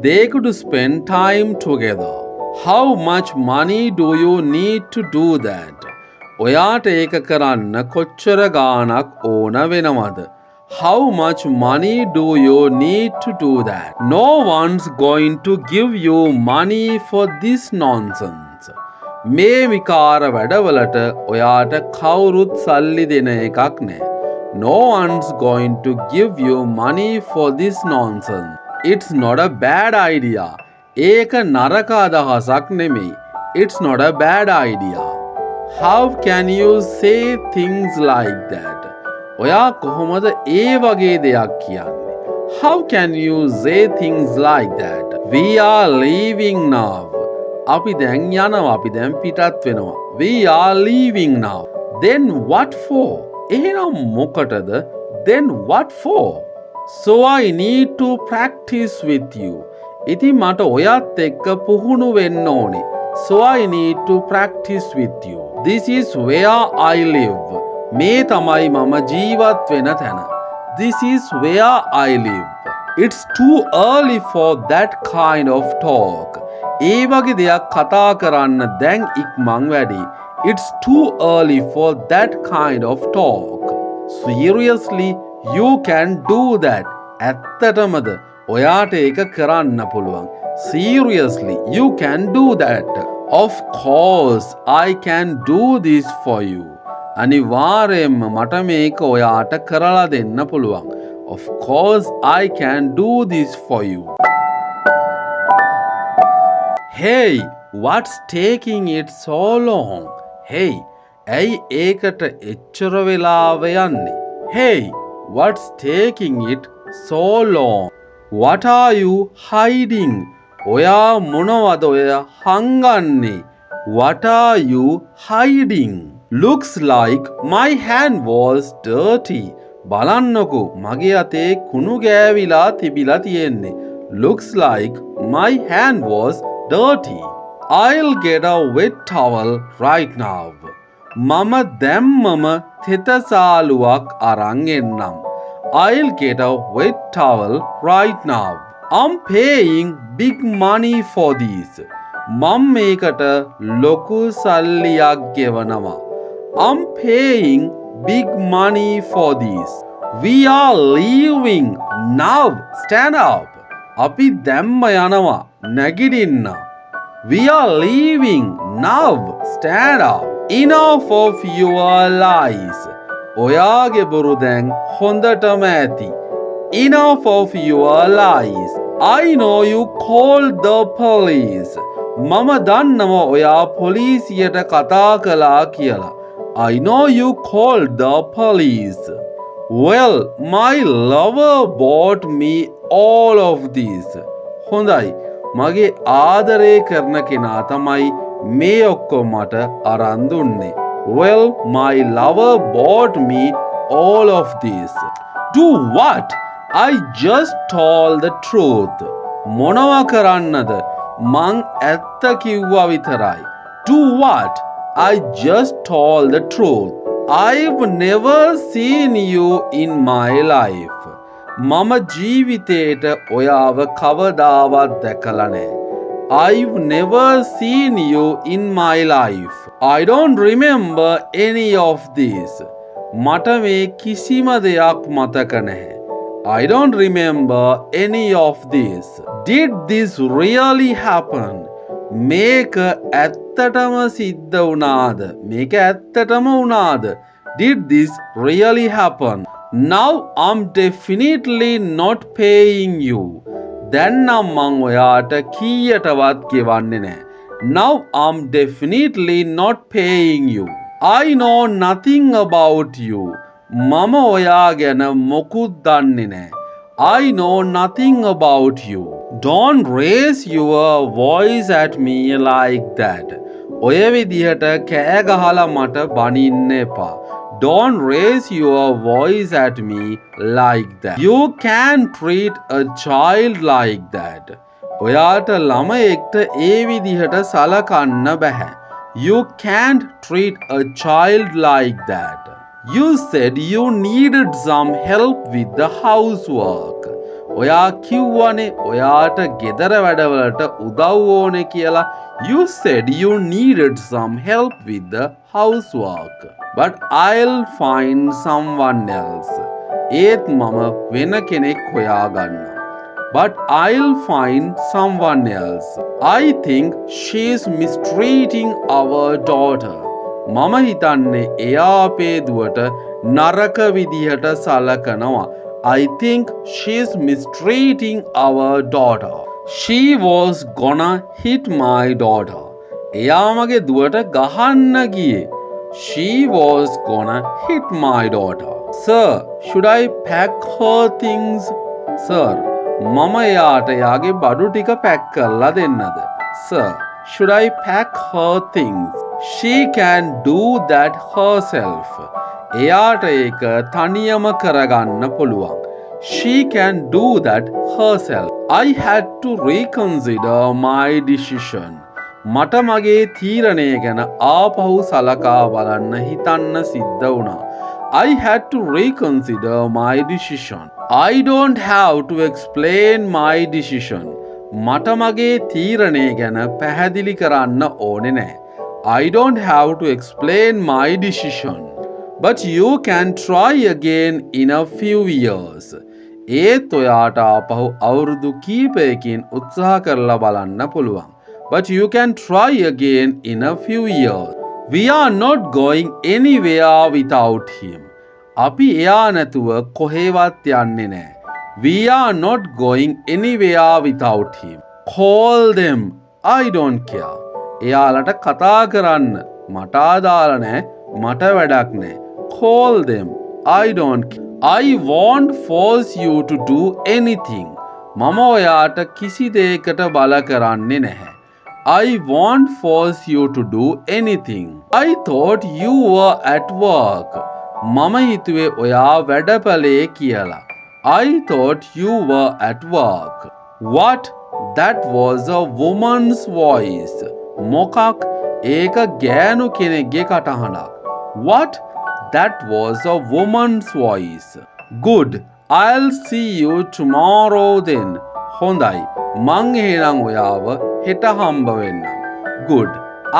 They could spend time together. How much money do you need to do that? ඔයාට ඒක කරන්න කොච්චර ගාණක් ඕන වෙනවද? How much money do you need to do that? No one's going to give you money for this nonsense. මේ විකාර වැඩවලට ඔයාට කවුරුත් සල්ලි දෙන එකක් නෑ. No one's going to give you money for this nonsense. It's not a bad idea. ඒක නරක අදහසක් නෙමෙයි. It's not a bad idea. How can you say things like that? ඔයා කොහොමද ඒ වගේ දෙයක් කියන්නේ? How can you say things like that? We are leaving now. අපි දැන් යනවා. අපි දැන් පිටත් වෙනවා. We are leaving now. Then what for? එහෙනම් මොකටද? Then what for? So I need to practice with you. ඉතින් මට ඔයත් එක්ක පුහුණු වෙන්න ඕනේ. So I need to practice with you. This is where I live. මේ තමයි මම ජීවත් වෙන තැන. This is where I live. It's too early for that kind of talk. ඒ වගේ දෙයක් කතා කරන්න දැන් ඉක්මන් වැඩි. It's too early for that kind of talk. Seriously, you can do that. ඇත්තටමද ඔයාට ඒක කරන්න පුළුවන්. Seriously, you can do that. Of course, I can do this for you. අනිවාර්යයෙන්ම මට මේක ඔයාට කරලා දෙන්න පුළුවන්. Of course, I can do this for you. Hey, what's taking it so long? Hey, ඇයි ඒකට එච්චර වෙලාව යන්නේ? Hey, what's taking it so long? What are you hiding? ඔයා මොනවද ඔය හංගන්නේ? What are you hiding? Looks like my hand was dirty. බලන්නකෝ මගේ අතේ කුණු ගෑවිලා තිබිලා තියෙන්නේ. Looks like my hand was dirty. I'll get a wet towel right now. මම දැම්මම තෙතසාලුවක් අරන් එන්නම්. I'll get a wet towel right now. I'm paying big money for this. මම මේකට ලොකු සල්ලියක් ගෙවනවා. I'm paying big money for this. We are leaving now. Stand up. අපි දැම්ම යනවා. නැගිටින්න. We are leaving now. Stand up. Enough of your lies. ඔයාගේ බොරු දැන් හොඳටම ඇති. Enough of your lies. I know you called the police. මම දන්නවා ඔයා පොලිසියට කතා කළා කියලා. I know you called the police. Well, my lover bought me all of this. හොඳයි. මගේ ආදරය කරන කෙනා තමයි මේ ඔක්කොම මට අරන් දුන්නේ. Well, my lover bought me all of this. Do what? I just told the truth. මොනවා කරන්නද? මං ඇත්ත කිව්වා විතරයි. Do what? I just told the truth. I've never seen you in my life. මම ජීවිතේට ඔයාව කවදාවත් දැකලා නැහැ. I've never seen you in my life. I don't remember any of this. මට මේ කිසිම දෙයක් මතක නැහැ. I don't remember any of this. Did this really happen? මේක ඇත්තටම සිද්ධ වුණාද? මේක ඇත්තටම වුණාද? Did this really happen? Now I'm definitely not paying you. දැන් නම් මං ඔයාට කීයටවත් ගෙවන්නේ නැහැ. Now I'm definitely not paying you. I know nothing about you. මම ඔයා ගැන මොකුත් දන්නේ නැහැ. I know nothing about you. Don't raise your voice at me like that. ඔය විදිහට කෑ ගහලා මට බනින්න එපා. Don't raise your voice at me like that. You can't treat a child like that. ඔයාට ළමයෙක්ට ඒ විදිහට සලකන්න බෑ. You can't treat a child like that. You said you needed some help with the housework. ඔයා කිව්වනේ ඔයාට ගෙදර වැඩවලට උදව් ඕනේ කියලා. You said you needed some help with the housework. But I'll find someone else. ඒත් මම වෙන කෙනෙක් හොයාගන්නවා. But I'll find someone else. I think she's mistreating our daughter. මම හිතන්නේ එයා අපේ දුවට නරක විදිහට සලකනවා. I think she's mistreating our daughter. She was gonna hit my daughter. එයා මගේ දුවට ගහන්න ගියේ. She was gonna hit my daughter. Sir, should I pack her things? Sir, මම එයාට එයාගේ බඩු ටික පැක් කරලා දෙන්නද? Sir, should I pack her things? She can do that herself. එයාට ඒක තනියම කරගන්න පුළුවන්. She can do that herself. I had to reconsider my decision. මට මගේ තීරණය ගැන ආපහු සලකා බලන්න හිතන්න සිද්ධ වුණා. I had to reconsider my decision. I don't have to explain my decision. මට මගේ තීරණය ගැන පැහැදිලි කරන්න ඕනේ නැහැ. I don't have to explain my decision. But you can try again in a few years. ඒත් ඔයාට ආපහු අවුරුදු කීපයකින් උත්සාහ කරලා බලන්න පුළුවන්. But you can try again in a few years. We are not going anywhere without him. අපි එයා නැතුව කොහෙවත් යන්නේ නැහැ. We are not going anywhere without him. Call them. I don't care. එයාලට කතා කරන්න. මට අදාළ නැහැ. මට වැඩක් නැහැ. Call them. I don't care. I won't force you to do anything. මම ඔයාට කිසි දෙයකට බල කරන්නේ නැහැ. I won't force you to do anything. I thought you were at work. මම හිතුවේ ඔයා වැඩපලේ කියලා. I thought you were at work. What? That was a woman's voice. මොකක්? ඒක ගෑනු කෙනෙක්ගේ කටහඬක්. What? That was a woman's voice. Good. I'll see you tomorrow then. හොඳයි. මං එහෙනම් ඔයාව හෙට හම්බ වෙන්නම්. Good.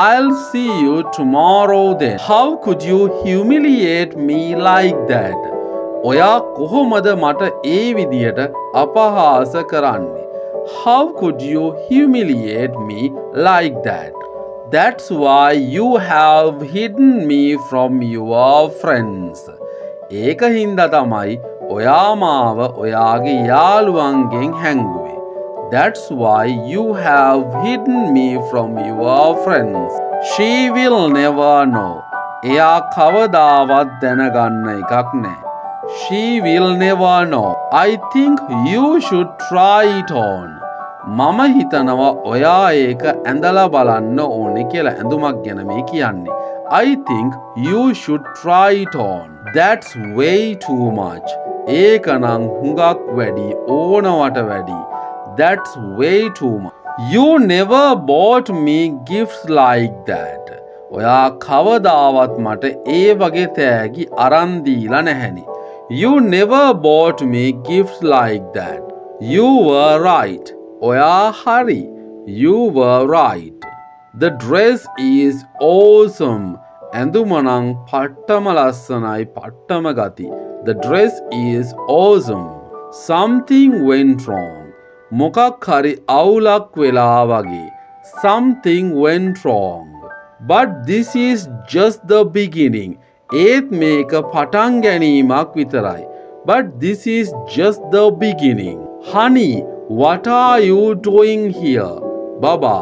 I'll see you tomorrow then. How could you humiliate me like that? ඔයා කොහොමද මට ඒ විදියට අපහාස කරන්නේ? How could you humiliate me like that? That's why you have hidden me from your friends. ඒක හින්දා තමයි ඔයා මාව ඔයාගේ යාළුවන්ගෙන් හැංගුවේ. That's why you have hidden me from your friends. She will never know. එයා කවදාවත් දැනගන්න එකක් නෑ. She will never know. I think you should try it on. මම හිතනවා ඔයා ඒක ඇඳලා බලන්න ඕනේ කියලා. ඇඳුමක් ගැන මේ කියන්නේ. I think you should try it on. That's way too much. ඒක නම් හුඟක් වැඩි, ඕනවට වැඩි. That's way too much. You never bought me gifts like that. ඔයා කවදාවත් මට ඒ වගේ තෑගි අරන් දීලා නැහැනේ. You never bought me gifts like that. You were right. ඔයා හරි. You were right. The dress is awesome. ඇඳුම නම් පට්ටම ලස්සනයි, පට්ටම ගති. The dress is awesome. Something went wrong. මොකක් හරි අවුලක් වෙලා වගේ. Something went wrong. But this is just the beginning. ඒත් මේක පටන් ගැනීමක් විතරයි. But this is just the beginning. Honey, what are you doing here? Baba,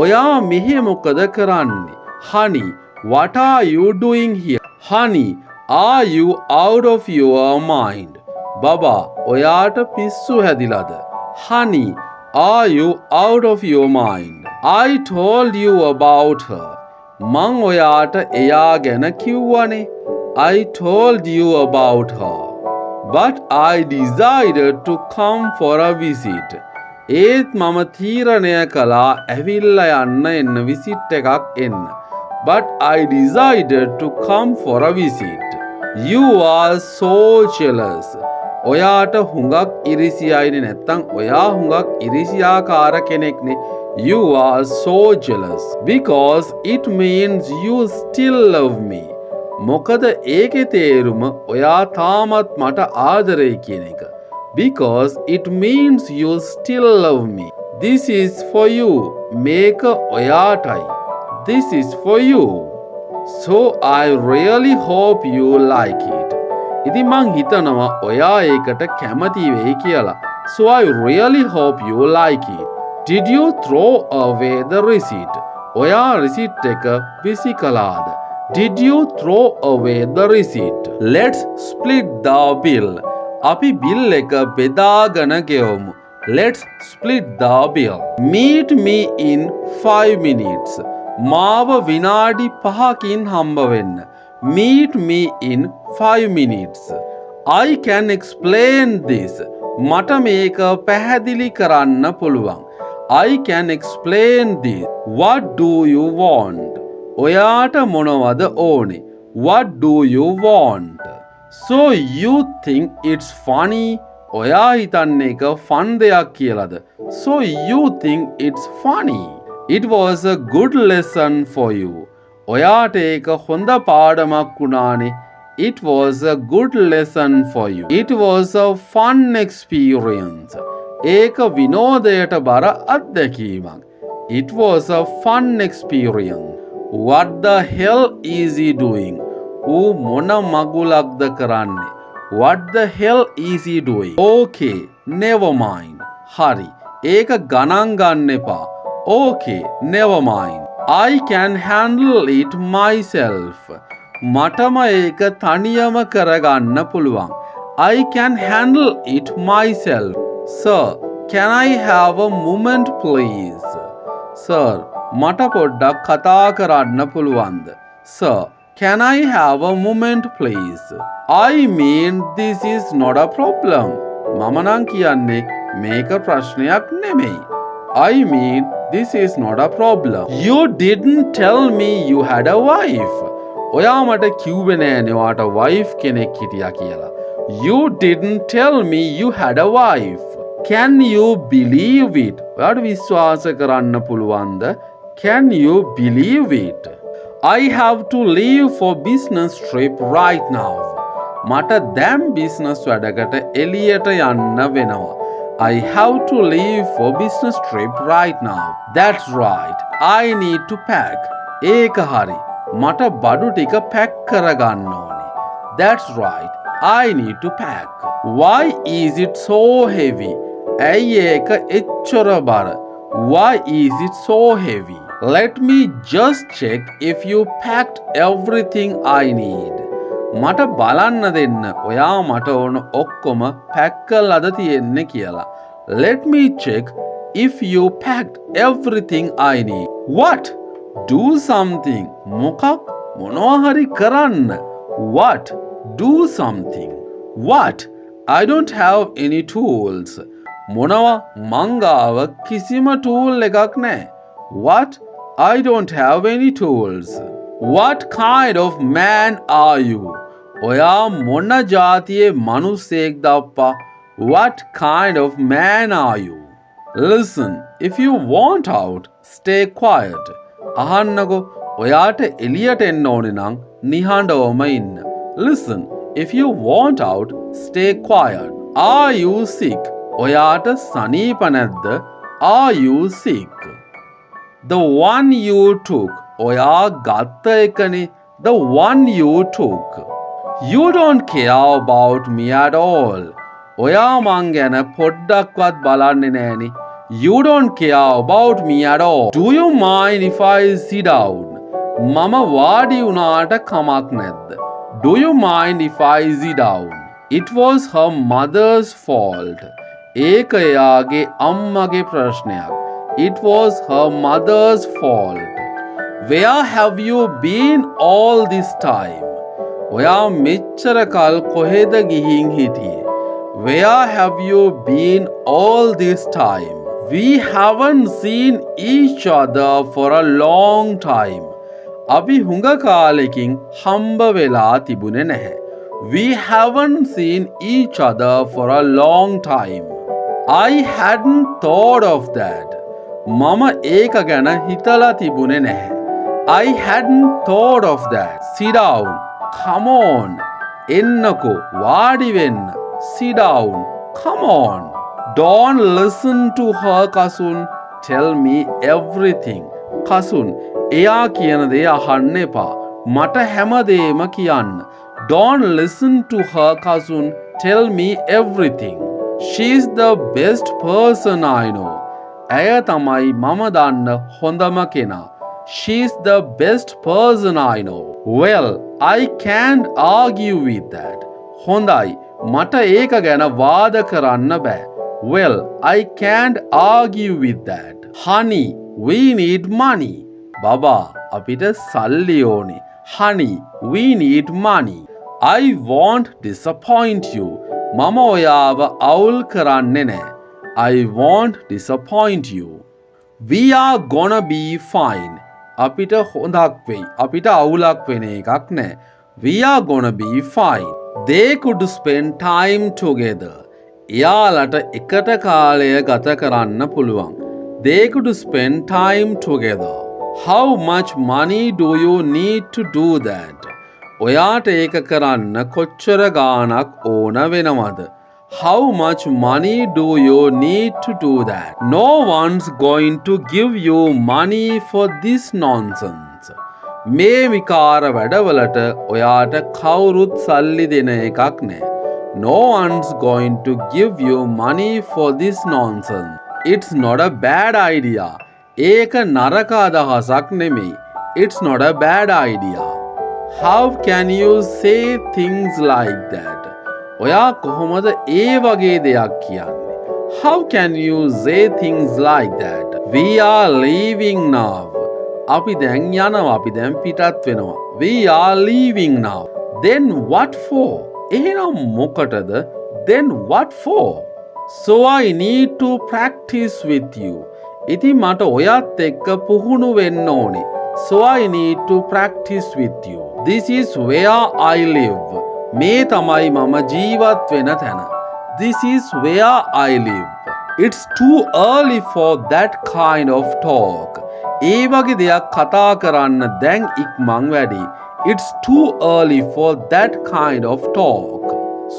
ඔයා මෙහෙ මොකද කරන්නේ? Honey, what are you doing here? Honey, are you out of your mind? Baba, ඔයාට පිස්සු හැදිලාද? Honey, are you out of your mind? I told you about her. මං ඔයාට එයා ගැන කිව්වනේ. I told you about her. But I decided to come for a visit. ඒත් මම තීරණය කළා ඇවිල්ලා යන්න එන්න විසිට් එකක් එන්න. But I decided to come for a visit. You are so jealous. ඔයාට හුඟක් ඉරිසියයිනේ නැත්තම් ඔයා හුඟක් ඉරිසියාකාර කෙනෙක්නේ. You are so jealous because it means you still love me. මොකද ඒකේ තේරුම ඔයා තාමත් මට ආදරේ කියන එක. Because it means you still love me. This is for you. මේක ඔයාටයි. This is for you. So I really hope you like it. ඉතින් මං හිතනවා ඔයා ඒකට කැමති වෙයි කියලා. So I really hope you like it. Did you throw away the receipt? ඔයා receipt එක විසි කළාද? Did you throw away the receipt? Let's split the bill. අපි bill එක බෙදාගෙන ගෙවමු. Let's split the bill. Meet me in 5 minutes. මාව විනාඩි 5කින් හම්බ වෙන්න. Meet me in 5 minutes. I can explain this. මට මේක පැහැදිලි කරන්න පුළුවන්. I can explain this. What do you want? ඔයාට මොනවද ඕනේ? What do you want? So you think it's funny? ඔයා හිතන්නේ එක fun දෙයක් කියලාද? So you think it's funny. It was a good lesson for you. ඔයාට ඒක හොඳ පාඩමක් වුණානේ. It was a good lesson for you. It was a fun experience. ඒක විනෝදයට බර අත්දැකීමක්. It was a fun experience. What the hell is he doing? ඌ මොන මගුලක්ද කරන්නේ? What the hell is he doing? Okay, never mind. හරි. ඒක ගණන් ගන්න එපා. Okay, never mind. I can handle it myself. මටම ඒක තනියම කරගන්න පුළුවන්. I can handle it myself. Sir, can I have a moment please? Sir, මට පොඩ්ඩක් කතා කරන්න පුළුවන්ද? Sir, can I have a moment please? I mean this is not a problem. මම නම් කියන්නේ මේක ප්‍රශ්නයක් නෙමෙයි. I mean this is not a problem. You didn't tell me you had a wife. ඔයා මට කිව්වේ නෑනේ ඔයාට wife කෙනෙක් හිටියා කියලා. You didn't tell me you had a wife. Can you believe it? ඔයාට විශ්වාස කරන්න පුළුවන්ද? Can you believe it? I have to leave for business trip right now. මට දැන් business වැඩකට එළියට යන්න වෙනවා. I have to leave for business trip right now. That's right. I need to pack. ඒක හරි. මට බඩු ටික pack කරගන්න ඕනේ. That's right. I need to pack. Why is it so heavy? ඇයි ඒක එච්චර බර? Why is it so heavy? Let me just check if you packed everything I need. මට බලන්න දෙන්න ඔයා මට ඕන ඔක්කොම පැක් කරලාද තියෙන්නේ කියලා. Let me check if you packed everything I need. What? Do something. මොකක්? මොනවා හරි කරන්න. What? Do something. What? I don't have any tools. මොනවා? මං ගාව කිසිම tool එකක් නැහැ. What? I don't have any tools. What kind of man are you? ඔයා මොන ජාතියේ මනුස්සයෙක්ද අප්පා? What kind of man are you? Listen, if you want out, stay quiet. අහන්නකෝ ඔයාට එළියට එන්න ඕනේ නම් නිහඬවම ඉන්න. Listen, if you want out, stay quiet. Are you sick? ඔයාට සනීප නැද්ද? Are you sick? The one you took. ඔයා ගත්ත එකනේ. The one you took. You don't care about me at all. ඔයා මං ගැන පොඩ්ඩක්වත් බලන්නේ නෑනේ. You don't care about me at all. Do you mind if I sit down? මම වාඩි වුණාට කමක් නැද්ද? Do you mind if I sit down? It was her mother's fault. ඒක එයාගේ අම්මගේ ප්‍රශ්නයක්. It was her mother's fault. Where have you been all this time? ඔයා මෙච්චර කල් කොහෙද ගිහින් හිටියේ? Where have you been all this time? We haven't seen each other for a long time. අපි හුඟ කාලෙකින් හම්බ වෙලා තිබුණේ නැහැ. We haven't seen each other for a long time. I hadn't thought of that. මම ඒක ගැන හිතලා තිබුණේ නැහැ. I hadn't thought of that. Sit down. Come on. එන්නකෝ වාඩි වෙන්න. Sit down. Come on. Don't listen to her, Kasun. Tell me everything. Kasun, එයා කියන දේ අහන්න එපා. මට හැමදේම කියන්න. Don't listen to her, Kasun. Tell me everything. She's the best person I know. ඇය තමයි මම දන්න හොඳම කෙනා. She's the best person I know. Well, I can't argue with that. හොඳයි, මට ඒක ගැන වාද කරන්න බෑ. Well, I can't argue with that. Honey, we need money. බබා, අපිට සල්ලි ඕනේ. Honey, we need money. I won't disappoint you. මම ඔයාව අවුල් කරන්නේ නෑ. I won't disappoint you. We are gonna be fine. අපිට හොඳක් වෙයි. අපිට අවුලක් වෙන එකක් නෑ. We are gonna be fine. They could spend time together. එයාලට එකට කාලය ගත කරන්න පුළුවන්. They could spend time together. How much money do you need to do that? ඔයාට ඒක කරන්න කොච්චර ගාණක් ඕන වෙනවද? How much money do you need to do that? No one's going to give you money for this nonsense. මේ විකාර වැඩවලට ඔයාට කවුරුත් සල්ලි දෙන එකක් නෑ. No one's going to give you money for this nonsense. It's not a bad idea. ඒක නරක අදහසක් නෙමෙයි. It's not a bad idea. How can you say things like that? ඔයා කොහොමද ඒ වගේ දෙයක් කියන්නේ? How can you say things like that? We are leaving now. අපි දැන් යනවා. අපි දැන් පිටත් වෙනවා. We are leaving now. Then what for? එහෙනම් මොකටද? Then what for? So I need to practice with you. ඉතින් මට ඔයත් එක්ක පුහුණු වෙන්න ඕනේ. So I need to practice with you. This is where I live. මේ තමයි මම ජීවත් වෙන තැන. This is where I live. It's too early for that kind of talk. ඒ වගේ දෙයක් කතා කරන්න දැන් ඉක්මන් වැඩි. It's too early for that kind of talk.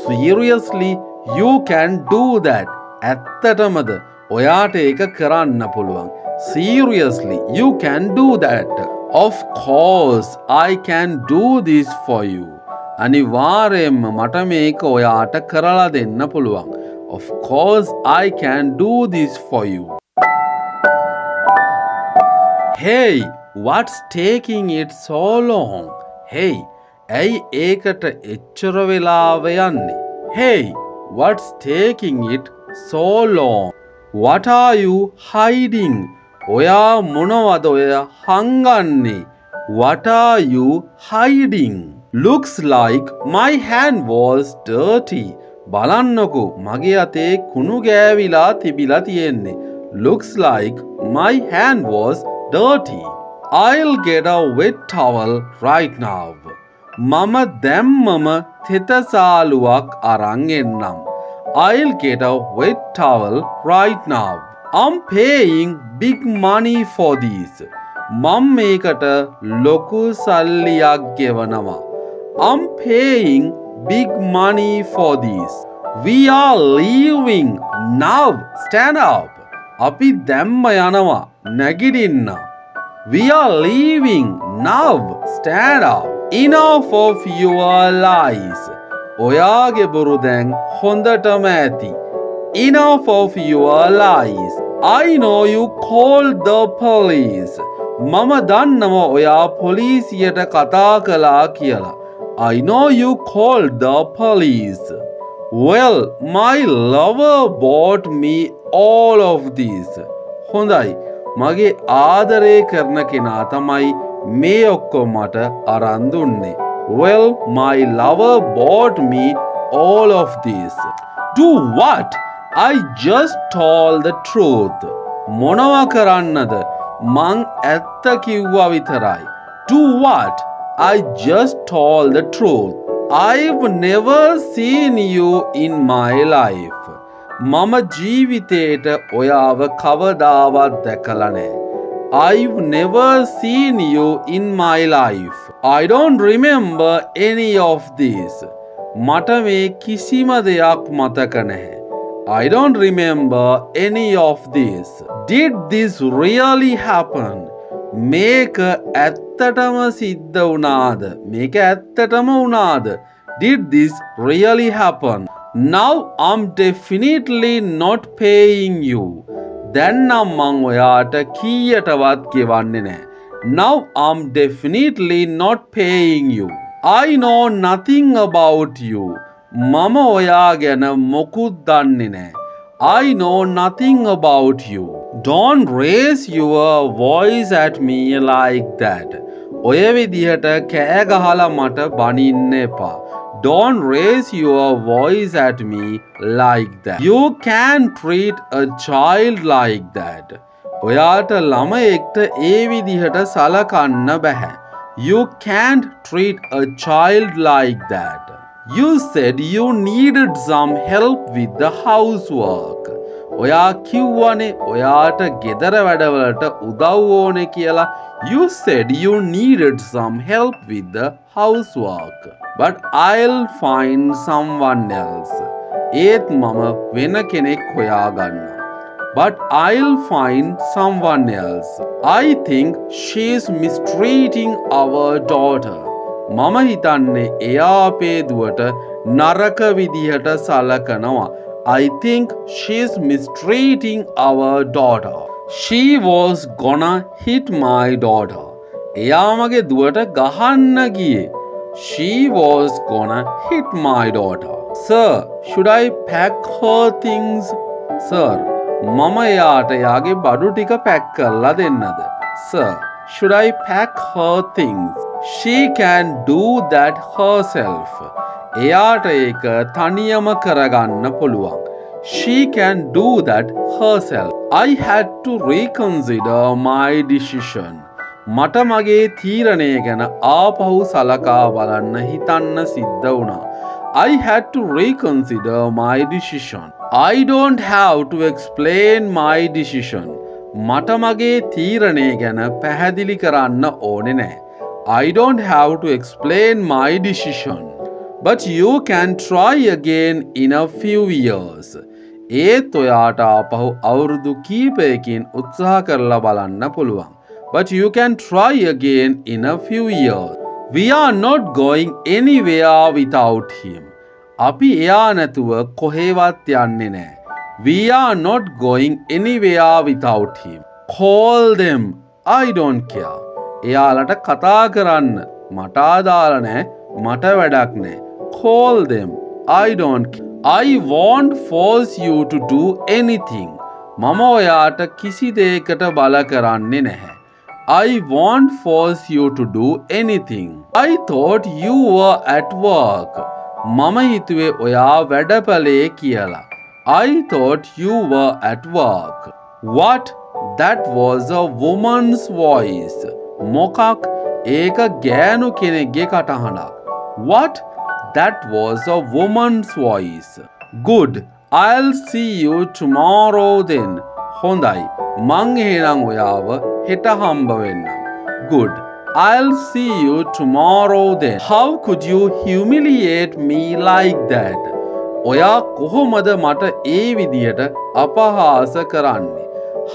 Seriously, you can do that. ඇත්තටමද ඔයාට ඒක කරන්න පුළුවන්. Seriously, you can do that. Of course, I can do this for you. අනිවාර්යයෙන්ම මට මේක ඔයාට කරලා දෙන්න පුළුවන්. Of course, I can do this for you. Hey, what's taking it so long? Hey, ඇයි ඒකට එච්චර වෙලාව යන්නේ? Hey, what's taking it so long? What are you hiding? ඔයා මොනවද ඔය හංගන්නේ? What are you hiding? Looks like my hand was dirty. බලන්නකෝ මගේ අතේ කුණු ගෑවිලා තිබිලා තියෙන්නේ. Looks like my hand was dirty. I'll get a wet towel right now. මම දැම්මම තෙතසාලුවක් අරන් එන්නම්. I'll get a wet towel right now. I'm paying big money for this. මම මේකට ලොකු සල්ලියක් ගෙවනවා. I'm paying big money for this. We are leaving now. Stand up. අපි දැම්ම යනවා. නැගිටින්න. We are leaving now. Stand up. Enough of your lies. ඔයාගේ බොරු දැන් හොඳටම ඇති. Enough of your lies. I know you called the police. මම දන්නවා ඔයා පොලිසියට කතා කළා කියලා. I know you called the police. Well, my lover bought me all of this. හොඳයි. මගේ ආදරය කරන කෙනා තමයි මේ ඔක්කොම මට අරන් දුන්නේ. Well, my lover bought me all of this. Do what? I just told the truth. මොනවා කරන්නද? මං ඇත්ත කිව්වා විතරයි. Do what? I just told the truth. I've never seen you in my life. මම ජීවිතේට ඔයාව කවදාවත් දැකලා නැහැ. I've never seen you in my life. I don't remember any of this. මට මේ කිසිම දෙයක් මතක නැහැ. I don't remember any of this. Did this really happen? මේක ඇත්තටම සිද්ධ වුණාද? මේක ඇත්තටම වුණාද? Did this really happen? Now I'm definitely not paying you. දැන් නම් මං ඔයාට කීයටවත් ගෙවන්නේ නැහැ. Now I'm definitely not paying you. I know nothing about you. මම ඔයා ගැන මොකුත් දන්නේ නැහැ. I know nothing about you. Don't raise your voice at me like that. ඔය විදිහට කෑ ගහලා මට බනින්න එපා. Don't raise your voice at me like that. You can't treat a child like that. ඔයාට ළමයෙක්ට ඒ විදිහට සලකන්න බෑ. You can't treat a child like that. You said you needed some help with the housework. ඔයා කිව්වනේ ඔයාට ගෙදර වැඩවලට උදව් ඕනේ කියලා. You said you needed some help with the housework, but I'll find someone else. ඒත් මම වෙන කෙනෙක් හොයාගන්නම්. But I'll find someone else. I think she's mistreating our daughter. මම හිතන්නේ එයා අපේ දුවට නරක විදිහට සලකනවා. I think she's mistreating our daughter. She was gonna hit my daughter. එයා මගේ දුවට ගහන්න ගියේ. She was gonna hit my daughter. Sir, should I pack her things? Sir, මම එයාට එයාගේ බඩු ටික පැක් කරලා දෙන්නද? Sir, should I pack her things? She can do that herself. එයාට ඒක තනියම කරගන්න පුළුවන්. She can do that herself. I had to reconsider my decision. මට මගේ තීරණය ගැන ආපහු සලකා බලන්න හිතන්න සිද්ධ වුණා. I had to reconsider my decision. I don't have to explain my decision. මට මගේ තීරණය ගැන පැහැදිලි කරන්න ඕනේ නැහැ. I don't have to explain my decision. But you can try again in a few years. ඒත් ඔයාට ආපහු අවුරුදු කීපයකින් උත්සාහ කරලා බලන්න පුළුවන්. But you can try again in a few years. We are not going anywhere without him. අපි එයා නැතුව කොහෙවත් යන්නේ නැහැ. We are not going anywhere without him. Call them. I don't care. එයාලට කතා කරන්න. මට අදාළ නැහැ. මට වැඩක් නැහැ. Call them. I don't care. I won't force you to do anything. මම ඔයාට කිසි දෙයකට බල කරන්නේ නැහැ. I won't force you to do anything. I thought you were at work. මම හිතුවේ ඔයා වැඩපලේ කියලා. I thought you were at work. What? That was a woman's voice. මොකක්? ඒක ගෑනු කෙනෙක්ගේ කටහඬක්. What? That was a woman's voice. Good. I'll see you tomorrow then. හොඳයි. මං එහෙනම් ඔයාව හෙට හම්බ වෙන්නම්. Good. I'll see you tomorrow then. How could you humiliate me like that? ඔයා කොහොමද මට ඒ විදියට අපහාස කරන්නේ?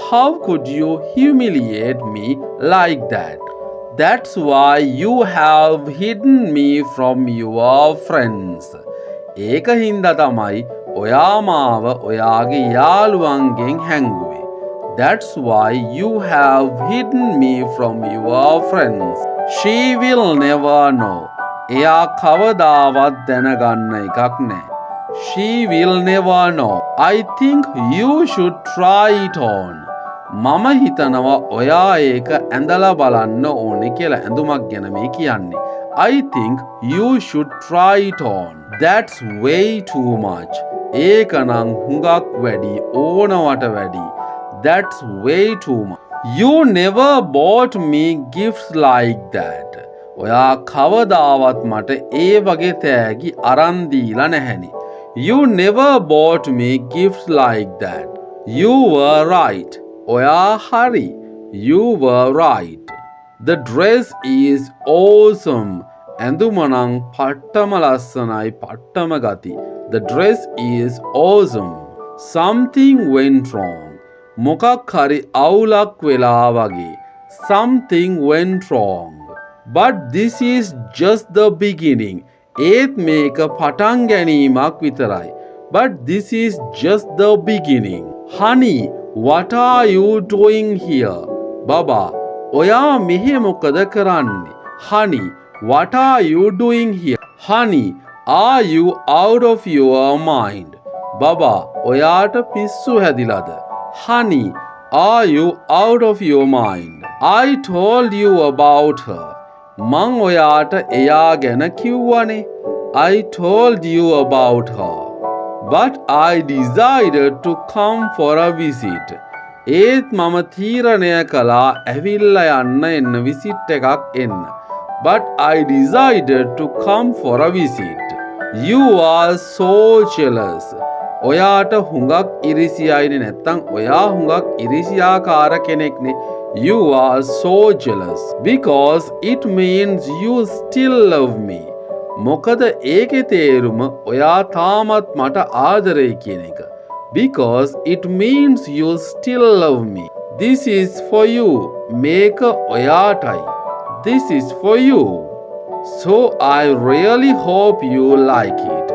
How could you humiliate me like that? That's why you have hidden me from your friends. ඒක හින්දා තමයි ඔයා මාව ඔයාගේ යාළුවන්ගෙන් හැංගුවේ. That's why you have hidden me from your friends. She will never know. එයා කවදාවත් දැනගන්න එකක් නෑ. She will never know. I think you should try it on. මම හිතනවා ඔයා ඒක ඇඳලා බලන්න ඕනේ කියලා. ඇඳුමක් ගැන මේ කියන්නේ. I think you should try it on. That's way too much. ඒක නම් හුඟක් වැඩි, ඕනවට වැඩි. That's way too much. You never bought me gifts like that. ඔයා කවදාවත් මට ඒ වගේ තෑගි අරන් දීලා නැහැනේ. You never bought me gifts like that. You were right. ඔයා හරි. You were right. The dress is awesome. ඇඳුම නම් පට්ටම ලස්සනයි, පට්ටම ගති. The dress is awesome. Something went wrong. මොකක් හරි අවුලක් වෙලා වගේ. Something went wrong. But this is just the beginning. ඒත් මේක පටන් ගැනීමක් විතරයි. But this is just the beginning. Honey, what are you doing here? Baba, ඔයා මෙහෙ මොකද කරන්නේ? Honey, what are you doing here? Honey, are you out of your mind? Baba, ඔයාට පිස්සු හැදිලාද? Honey, are you out of your mind? I told you about her. මං ඔයාට එයා ගැන කිව්වනේ. I told you about her. But I decided to come for a visit. ඒත් මම තීරණය කළා ඇවිල්ලා යන්න එන්න විසිට් එකක් එන්න. But I decided to come for a visit. You are so jealous. ඔයාට හුඟක් ඉරිසියයිනේ. නැත්තම් ඔයා හුඟක් ඉරිසියාකාර කෙනෙක්නේ. You are so jealous because it means you still love me. මොකද ඒකේ තේරුම ඔයා තාමත් මට ආදරේ කියන එක. Because it means you still love me. This is for you. මේක ඔයාටයි. This is for you. So I really hope you like it.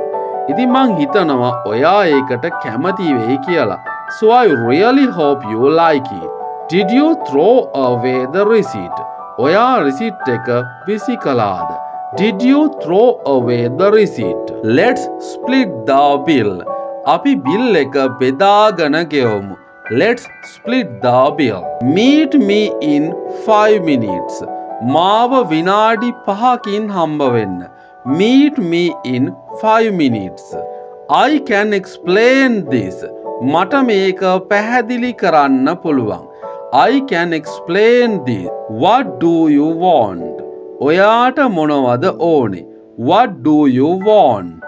ඉතින් මං හිතනවා ඔයා ඒකට කැමති වෙයි කියලා. So I really hope you like it. Did you throw away the receipt? ඔයා receipt එක විසි කළාද? Did you throw away the receipt? Let's split the bill. අපි bill එක බෙදාගෙන ගෙවමු. Let's split the bill. Meet me in 5 minutes. මාව විනාඩි 5කින් හම්බ වෙන්න. Meet me in 5 minutes. I can explain this. මට මේක පැහැදිලි කරන්න පුළුවන්. I can explain this. What do you want? ඔයාට මොනවද ඕනේ? What do you want?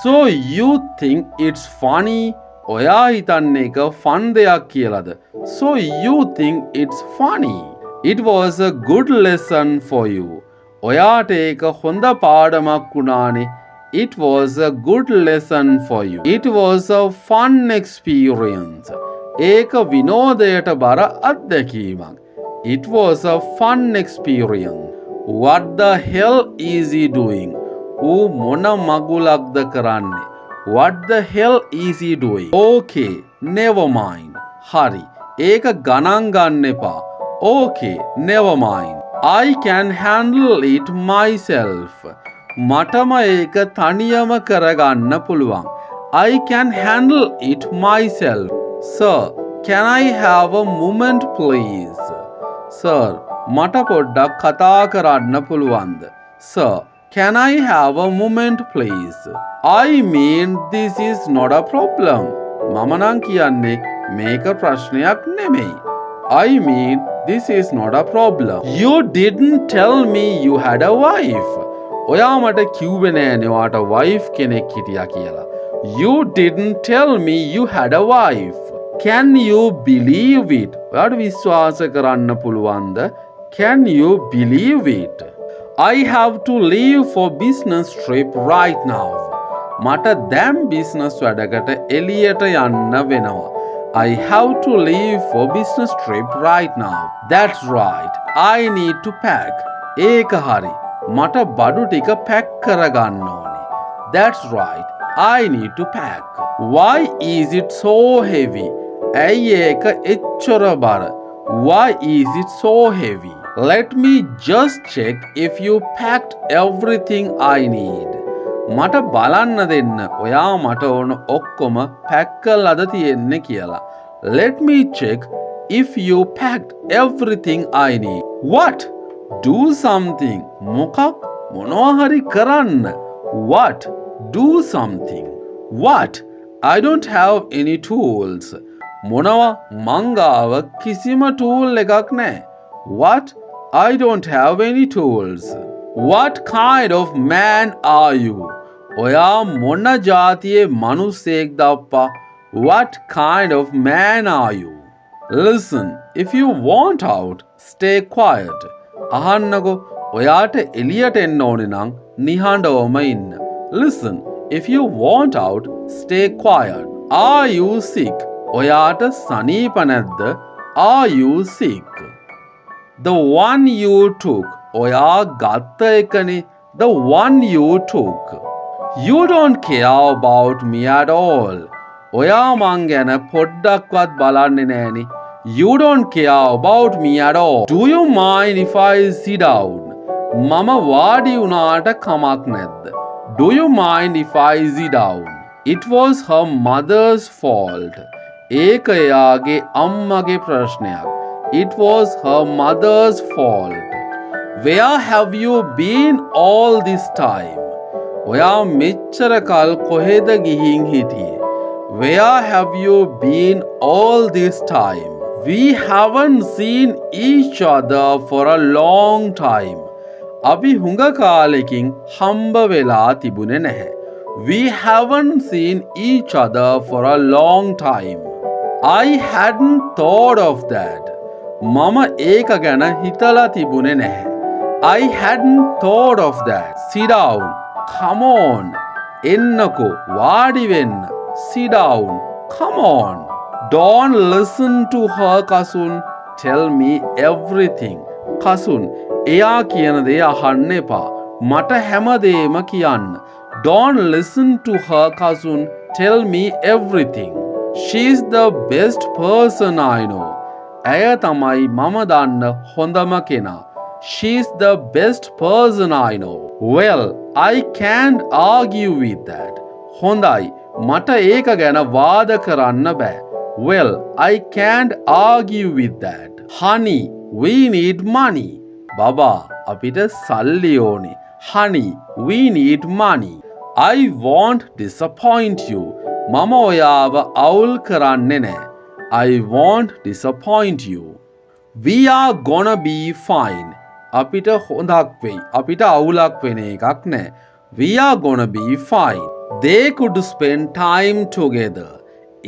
So you think it's funny? ඔයා හිතන්නේ ඒක fun දෙයක් කියලාද? So you think it's funny. It was a good lesson for you. ඔයාට ඒක හොඳ පාඩමක් වුණානේ. It was a good lesson for you. It was a fun experience. ඒක විනෝදයට බර අත්දැකීමක්. It was a fun experience. What the hell is he doing? ඌ මොන මගුලක්ද කරන්නේ? What the hell is he doing? Okay, never mind. හරි. ඒක ගණන් ගන්න එපා. Okay, never mind. I can handle it myself. මටම ඒක තනියම කරගන්න පුළුවන්. I can handle it myself. Sir, can I have a moment please? Sir, මට පොඩ්ඩක් කතා කරන්න පුළුවන්ද? Sir, can I have a moment please? I mean this is not a problem. මම නම් කියන්නේ මේක ප්‍රශ්නයක් නෙමෙයි. I mean this is not a problem. You didn't tell me you had a wife. ඔයා මට කිව්වේ නෑනේ ඔයාට wife කෙනෙක් හිටියා කියලා. You didn't tell me you had a wife. Can you believe it? ඔයාට විශ්වාස කරන්න පුළුවන්ද? Can you believe it? I have to leave for business trip right now. මට දැන් business වැඩකට එළියට යන්න වෙනවා. I have to leave for business trip right now. That's right. I need to pack. ඒක හරි. මට බඩු ටික pack කරගන්න ඕනේ. That's right. I need to pack. Why is it so heavy? ඇයි ඒක එච්චර බර? Why is it so heavy? Let me just check if you packed everything I need. මට බලන්න දෙන්න ඔයා මට ඕන ඔක්කොම පැක් කරලාද තියෙන්නේ කියලා. Let me check if you packed everything I need. What? Do something. මොකක්? මොනවා හරි කරන්න. What? Do something. What? I don't have any tools. මොනවා? මං ගාව කිසිම tool එකක් නැහැ. What? I don't have any tools. What kind of man are you? ඔයා මොන ජාතියේ මිනිස්සෙක්ද අප්පා? What kind of man are you? Listen, if you want out, stay quiet. අහන්නකෝ, ඔයාට එළියට එන්න ඕනේ නම් නිහඬවම ඉන්න. Listen, if you want out, stay quiet. Are you sick? ඔයාට සනීප නැද්ද? Are you sick? The one you took. ඔයා ගත්ත එකනේ. The one you took. You don't care about me at all. ඔයා මං ගැන පොඩ්ඩක්වත් බලන්නේ නෑනේ. You don't care about me at all. Do you mind if I sit down? මම වාඩි වුණාට කමක් නැද්ද? Do you mind if I sit down? It was her mother's fault. ඒක එයාගේ අම්මගේ ප්‍රශ්නයක්. It was her mother's fault. Where have you been all this time? ඔයා මෙච්චර කල් කොහෙද ගිහින් හිටියේ? Where have you been all this time? We haven't seen each other for a long time. අපි හුඟ කාලෙකින් හම්බ වෙලා තිබුණේ නැහැ. We haven't seen each other for a long time. I hadn't thought of that. මම ඒක ගැන හිතලා තිබුණේ නැහැ. I hadn't thought of that. Sit down. Come on. එන්නකෝ වාඩි වෙන්න. Sit down. Come on. Don't listen to her, Kasun. Tell me everything. Kasun, එයා කියන දේ අහන්න එපා. මට හැමදේම කියන්න. Don't listen to her, cousin. Tell me everything. She's the best person I know. ඇය තමයි මම දන්න හොඳම කෙනා. She's the best person I know. Well, I can't argue with that. හොඳයි, මට ඒක ගැන වාද කරන්න බෑ. Well, I can't argue with that. Honey, we need money. බබා, අපිට සල්ලි ඕනේ. Honey, we need money. I won't disappoint you. මම ඔයාව අවුල් කරන්නේ නෑ. I won't disappoint you. We are gonna be fine. අපිට හොඳක් වෙයි. අපිට අවුලක් වෙන එකක් නෑ. We are gonna be fine. They could spend time together.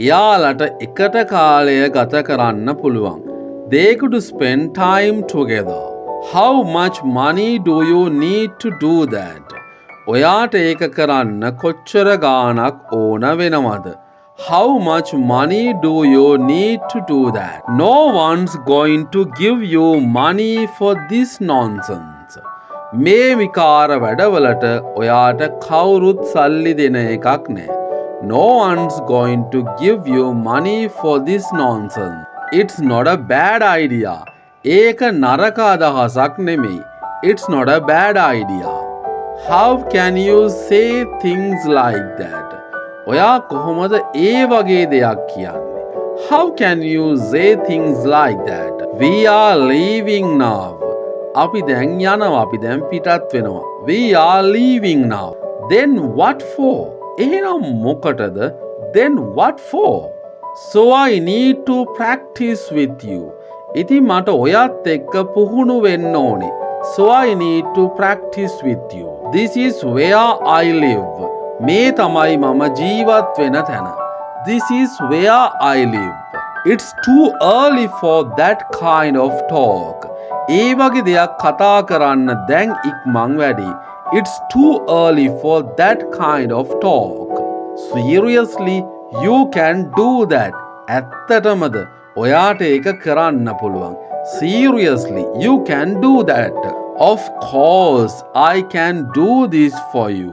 එයාලට එකට කාලය ගත කරන්න පුළුවන්. They could spend time together. How much money do you need to do that? ඔයාට ඒක කරන්න කොච්චර ගාණක් ඕන වෙනවද? How much money do you need to do that? No one's going to give you money for this nonsense. මේ විකාර වැඩවලට ඔයාට කවුරුත් සල්ලි දෙන එකක් නෑ. No one's going to give you money for this nonsense. It's not a bad idea. ඒක නරක අදහසක් නෙමෙයි. It's not a bad idea. How can you say things like that? ඔයා කොහොමද ඒ වගේ දෙයක් කියන්නේ? How can you say things like that? We are leaving now. අපි දැන් යනවා. අපි දැන් පිටත් වෙනවා. We are leaving now. Then what for? එහෙනම් මොකටද? Then what for? So I need to practice with you. ඉතින් මට ඔයත් එක්ක පුහුණු වෙන්න ඕනේ. So I need to practice with you. This is where I live. මේ තමයි මම ජීවත් වෙන තැන. This is where I live. It's too early for that kind of talk. ඒ වගේ දෙයක් කතා කරන්න දැන් ඉක්මන් වැඩි. It's too early for that kind of talk. Seriously, you can do that. ඇත්තටමද? ඔයාට ඒක කරන්න පුළුවන්. Seriously, you can do that. Of course, I can do this for you.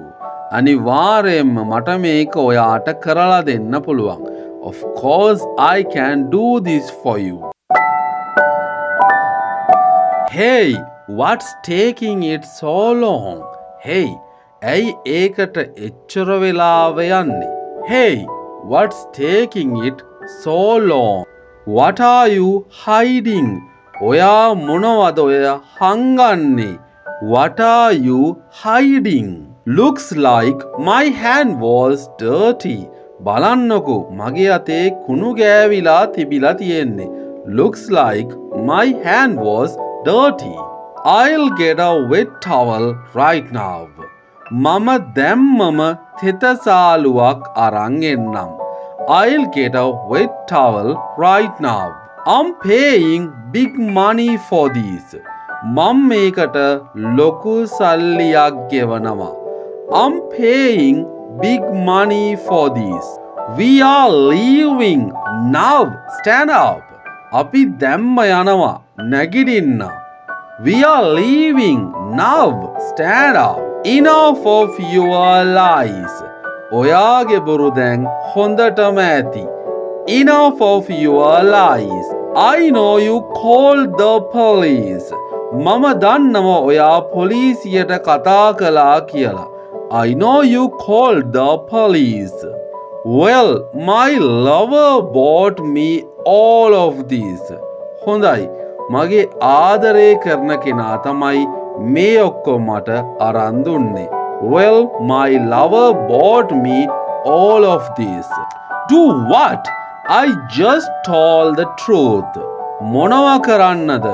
අනිවාර්යයෙන්ම මට මේක ඔයාට කරලා දෙන්න පුළුවන්. Of course, I can do this for you. Hey, what's taking it so long? Hey, ඇයි ඒකට එච්චර වෙලාව යන්නේ? Hey, what's taking it so long? What are you hiding? ඔයා මොනවද ඔය හංගන්නේ? What are you hiding? Looks like my hand was dirty. බලන්නකෝ මගේ අතේ කුණු ගෑවිලා තිබිලා තියෙන්නේ. Looks like my hand was dirty. I'll get a wet towel right now. මම දැම්මම තෙතසාලුවක් අරන් එන්නම්. I'll get a wet towel right now. I'm paying big money for this. මම මේකට ලොකු සල්ලියක් ගෙවනවා. I'm paying big money for this. We are leaving now. Stand up. අපි දැම්ම යනවා. නැගිටින්න. We are leaving now. Stand up. Enough of your lies. ඔයාගේ බොරු දැන් හොඳටම ඇති. Enough of your lies. I know you called the police. මම දන්නවා ඔයා පොලිසියට කතා කළා කියලා. I know you called the police. Well, my lover bought me all of this. හොඳයි. මගේ ආදරය කරන කෙනා තමයි මේ ඔක්කොම මට අරන් දුන්නේ. Well, my lover bought me all of this. Do what? I just told the truth. මොනවා කරන්නද?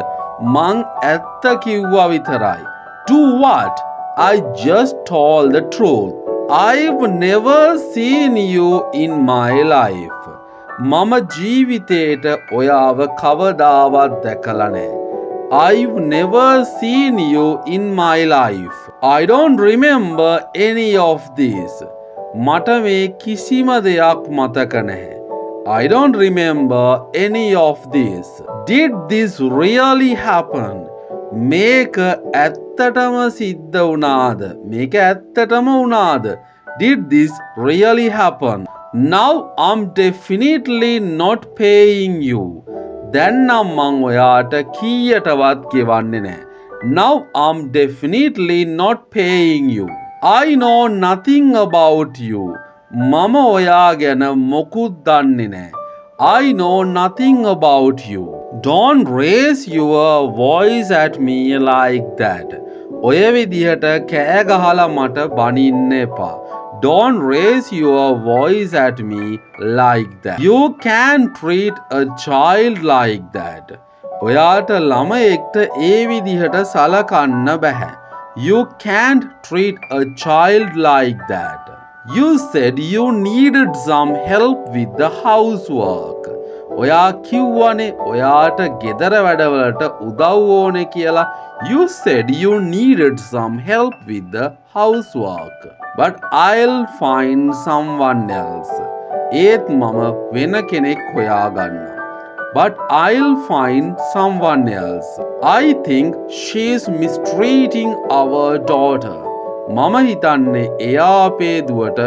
මං ඇත්ත කිව්වා විතරයි. Do what? I just told the truth. I've never seen you in my life. මම ජීවිතේට ඔයාව කවදාවත් දැකලා නැහැ. I've never seen you in my life. I don't remember any of this. මට මේ කිසිම දෙයක් මතක නැහැ. I don't remember any of this. Did this really happen? මේක ඇත්තටම සිද්ධ වුණාද? මේක ඇත්තටම වුණාද? Did this really happen? Now I'm definitely not paying you. දැන් නම් මං ඔයාට කීයටවත් ගෙවන්නේ නැහැ. Now I'm definitely not paying you. I know nothing about you. මම ඔයා ගැන මොකුත් දන්නේ නැහැ. I know nothing about you. Don't raise your voice at me like that. ඔය විදිහට කෑ ගහලා මට බනින්න එපා. Don't raise your voice at me like that. You can't treat a child like that. ඔයාට ළමයෙක්ට ඒ විදිහට සලකන්න බෑ. You can't treat a child like that. You said you needed some help with the housework. ඔයා කිව්වනේ ඔයාට ගෙදර වැඩවලට උදව් ඕනේ කියලා. You said you needed some help with the housework. But I'll find someone else. ඒත් මම වෙන කෙනෙක් හොයාගන්නවා. But I'll find someone else. I think she's mistreating our daughter. මම හිතන්නේ එයා අපේ දුවට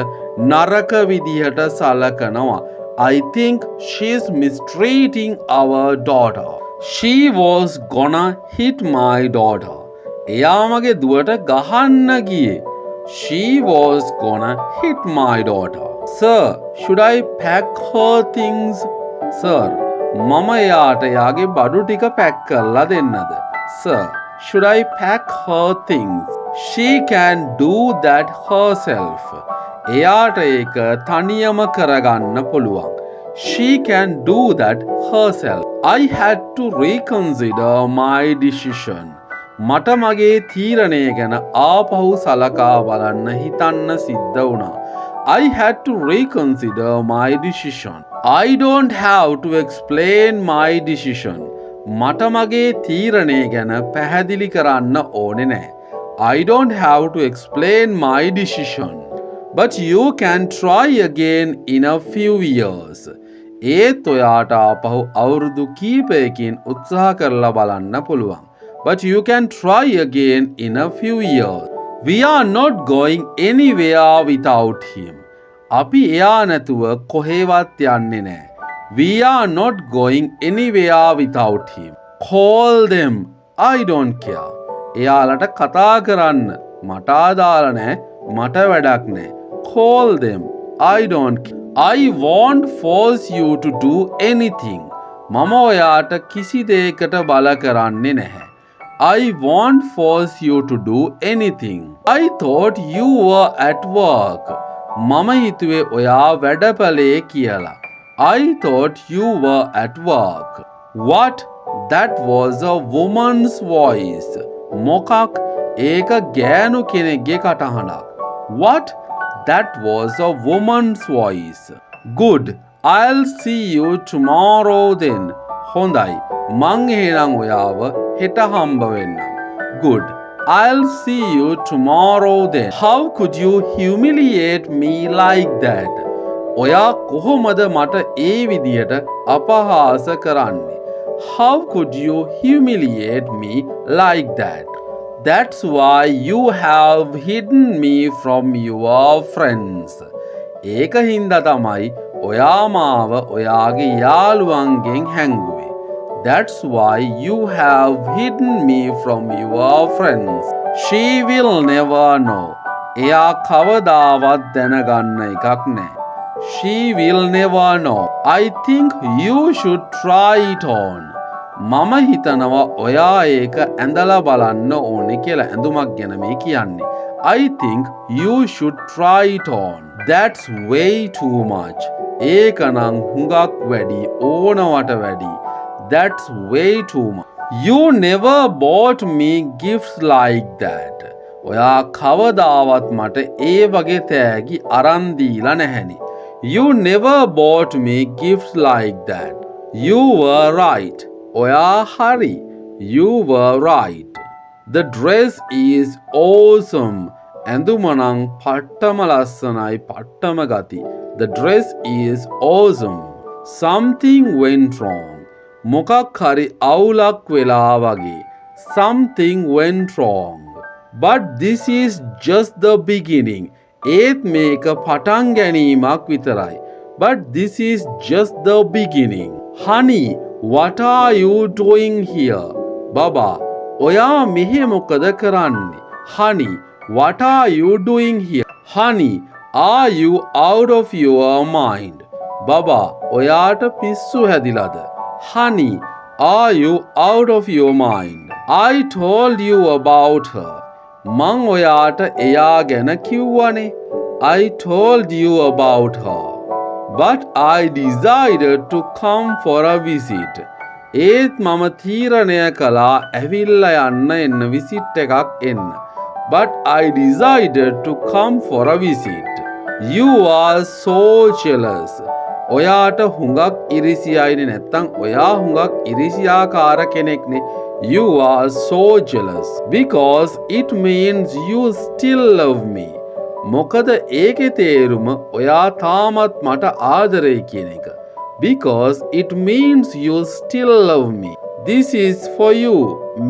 නරක විදිහට සලකනවා. I think she's mistreating our daughter. She was gonna hit my daughter. එයා මගේ දුවට ගහන්න ගියේ. She was gonna hit my daughter. Sir, should I pack her things? Sir, මම එයාට එයාගේ බඩු ටික පැක් කරලා දෙන්නද? Sir, should I pack her things? She can do that herself. එයාට ඒක තනියම කරගන්න පුළුවන්. She can do that herself. I had to reconsider my decision. මට මගේ තීරණය ගැන ආපහු සලකා බලන්න හිතන්න සිද්ධ වුණා. I had to reconsider my decision. I don't have to explain my decision. මට මගේ තීරණය ගැන පැහැදිලි කරන්න ඕනේ නැහැ. I don't have to explain my decision. But you can try again in a few years. ඒත් ඔයාට ආපහු අවුරුදු කීපයකින් උත්සාහ කරලා බලන්න පුළුවන්. But you can try again in a few years. We are not going anywhere without him. අපි එයා නැතුව කොහෙවත් යන්නේ නැහැ. We are not going anywhere without him. Call them. I don't care. එයාලට කතා කරන්න. මට අදාළ නැහැ. මට වැඩක් නැහැ. Call them. I don't care. I won't force you to do anything. මම ඔයාට කිසි දෙයකට බල කරන්නේ නැහැ. I won't force you to do anything. I thought you were at work. මම හිතුවේ ඔයා වැඩපලේ කියලා. I thought you were at work. What? That was a woman's voice. මොකක්? ඒක ගෑනු කෙනෙක්ගේ කටහඬක්. What? That was a woman's voice. Good. I'll see you tomorrow then. හොඳයි. මං එහෙනම් ඔයාව හෙට හම්බ වෙන්නම්. Good. I'll see you tomorrow then. How could you humiliate me like that? ඔයා කොහොමද මට ඒ විදියට අපහාස කරන්නේ? How could you humiliate me like that? That's why you have hidden me from your friends. ඒක හින්දා තමයි ඔයා මාව ඔයාගේ යාළුවන්ගෙන් හැංගුවේ. That's why you have hidden me from your friends. She will never know. එයා කවදාවත් දැනගන්න එකක් නෑ. She will never know. I think you should try it on. මම හිතනවා ඔයා ඒක ඇඳලා බලන්න ඕනේ කියලා. ඇඳුමක් ගැන මේ කියන්නේ. I think you should try it on. That's way too much. ඒක නම් හුඟක් වැඩි, ඕනවට වැඩි. That's way too much. You never bought me gifts like that. ඔයා කවදාවත් මට ඒ වගේ තෑගි අරන් දීලා නැහැනේ. You never bought me gifts like that. You were right. Oya hari. You were right. The dress is awesome. ඇඳුමනං පට්ටම ලස්සනයි පට්ටම ගති. The dress is awesome. Something went wrong. මොකක් හරි අවුලක් වෙලා වගේ. Something went wrong. But this is just the beginning. ඒත් මේක පටන් ගැනීමක් විතරයි. But this is just the beginning. Honey, what are you doing here? Baba, ඔයා මෙහෙ මොකද කරන්නේ? Honey, what are you doing here? Honey, are you out of your mind? Baba, ඔයාට පිස්සු හැදිලාද? Honey, are you out of your mind? I told you about her. මං ඔයාට එයා ගැන කිව්වනේ. I told you about her. But I decided to come for a visit. ඒත් මම තීරණය කළා ඇවිල්ලා යන්න එන්න විසිට් එකක් එන්න. But I decided to come for a visit. You are so jealous. ඔයාට හුඟක් ඉරිසියයිනේ නැත්තම් ඔයා හුඟක් ඉරිසියාකාර කෙනෙක්නේ. You are so jealous because it means you still love me. මොකද ඒකේ තේරුම ඔයා තාමත් මට ආදරේ කියන එක. Because it means you still love me. This is for you.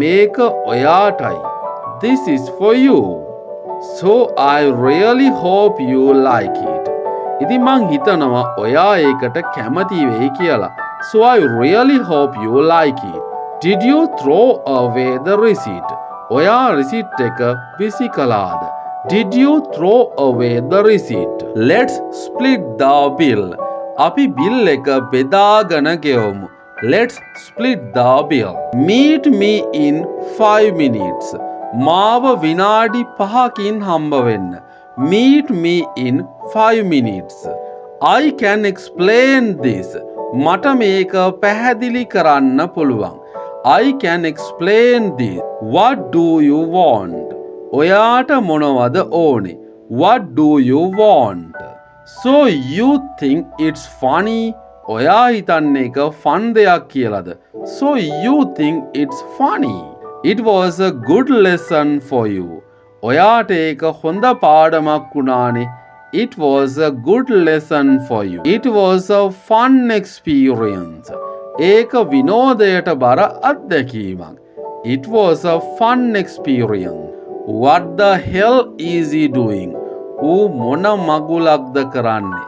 මේක ඔයාටයි. This is for you. So I really hope you like it. ඉතින් මං හිතනවා ඔයා ඒකට කැමති වෙයි කියලා. So I really hope you like it. Did you throw away the receipt? ඔයා receipt එක විසි කළාද? Did you throw away the receipt? Let's split the bill. අපි bill එක බෙදාගෙන ගෙවමු. Let's split the bill. Meet me in 5 minutes. මාව විනාඩි 5කින් හම්බ වෙන්න. Meet me in 5 minutes. I can explain this. මට මේක පැහැදිලි කරන්න පුළුවන්. I can explain this. What do you want? ඔයාට මොනවද ඕනේ? What do you want? So you think it's funny? ඔයා හිතන්නේ ඒක fun දෙයක් කියලාද? So you think it's funny. It was a good lesson for you. ඔයාට ඒක හොඳ පාඩමක් වුණානේ. It was a good lesson for you. It was a fun experience. ඒක විනෝදයට බර අත්දැකීමක්. It was a fun experience. What the hell is he doing? ඌ මොන මගුලක්ද කරන්නේ?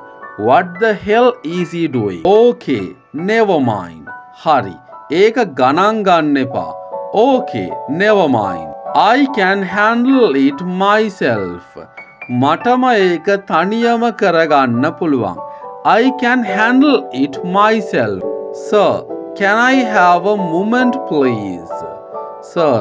What the hell is he doing? Okay, never mind. හරි. ඒක ගණන් ගන්න එපා. Okay, never mind. I can handle it myself. මටම ඒක තනියම කරගන්න පුළුවන්. I can handle it myself. Sir, can I have a moment please? Sir,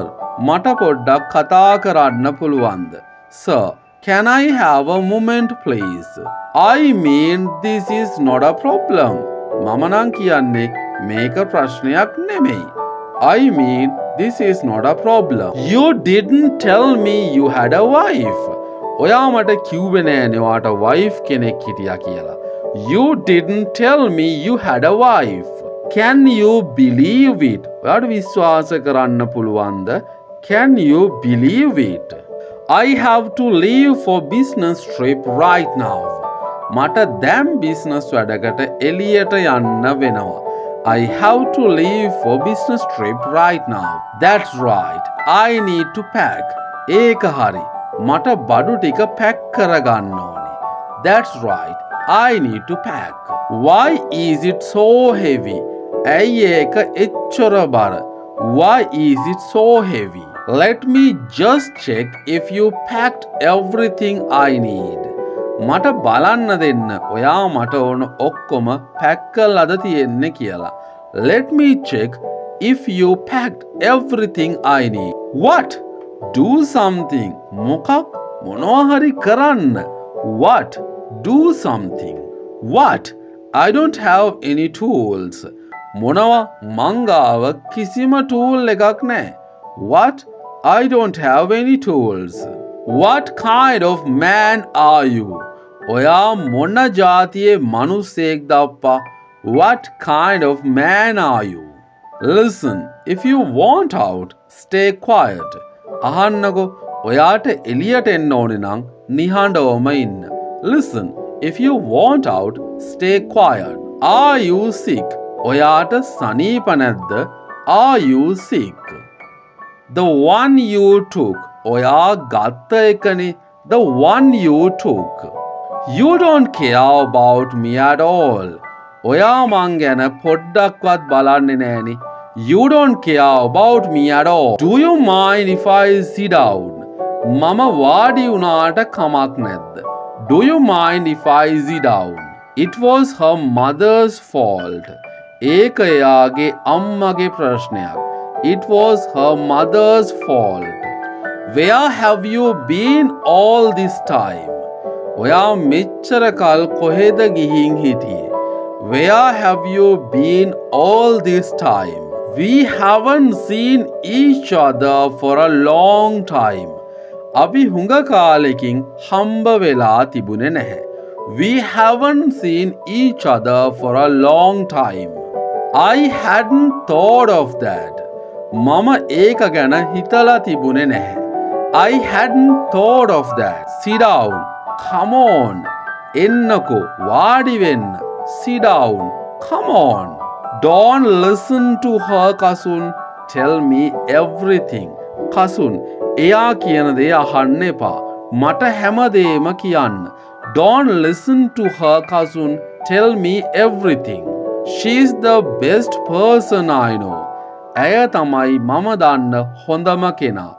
මට පොඩ්ඩක් කතා කරන්න පුළුවන්ද? Sir, can I have a moment please? I mean this is not a problem. මම නම් කියන්නේ මේක ප්‍රශ්නයක් නෙමෙයි. I mean this is not a problem. You didn't tell me you had a wife. ඔයා මට කිව්වේ නෑනේ ඔයාට wife කෙනෙක් හිටියා කියලා. You didn't tell me you had a wife. Can you believe it? ඔයාට විශ්වාස කරන්න පුළුවන්ද? Can you believe it? I have to leave for business trip right now. මට දැන් business වැඩකට එළියට යන්න වෙනවා. I have to leave for business trip right now. That's right. I need to pack. ඒක හරි. මට බඩු ටික pack කරගන්න ඕනේ. That's right. I need to pack. Why is it so heavy? ඇයි ඒක එච්චර බර? Why is it so heavy? Let me just check if you packed everything I need. මට බලන්න දෙන්න ඔයා මට ඕන ඔක්කොම පැක් කරලාද තියෙන්නේ කියලා. Let me check if you packed everything I need. What? Do something. මොකක්? මොනවා හරි කරන්න. What? Do something. What? I don't have any tools. මොනවා? මං ගාව කිසිම tool එකක් නැහැ. What? I don't have any tools. What kind of man are you? ඔයා මොන ජාතියේ මිනිස්සෙක්ද අප්පා? What kind of man are you? Listen, if you want out, stay quiet. අහන්නකෝ ඔයාට එළියට එන්න ඕනේ නම් නිහඬවම ඉන්න. Listen, if you want out, stay quiet. Are you sick? ඔයාට සනීප නැද්ද? Are you sick? The one you took. ඔයා ගත්ත එකනේ. The one you took. You don't care about me at all. ඔයා මං ගැන පොඩ්ඩක්වත් බලන්නේ නෑනේ. You don't care about me at all. Do you mind if I sit down? මම වාඩි වුණාට කමක් නැද්ද? Do you mind if I sit down? It was her mother's fault. ඒක එයාගේ අම්මගේ ප්‍රශ්නයක්. It was her mother's fault. Where have you been all this time? ඔයා මෙච්චර කල් කොහෙද ගිහින් හිටියේ? Where have you been all this time? We haven't seen each other for a long time. අපි හුඟ කාලෙකින් හම්බ වෙලා තිබුණේ නැහැ. We haven't seen each other for a long time. I hadn't thought of that. මම ඒක ගැන හිතලා තිබුණේ නැහැ. I hadn't thought of that. Sit down. Come on. එන්නකෝ වාඩි වෙන්න. Sit down. Come on. Don't listen to her, Kasun. Tell me everything. Kasun, එයා කියන දේ අහන්න එපා. මට හැමදේම කියන්න. Don't listen to her, Kasun. Tell me everything. She's the best person I know. ඇය තමයි මම දන්න හොඳම කෙනා.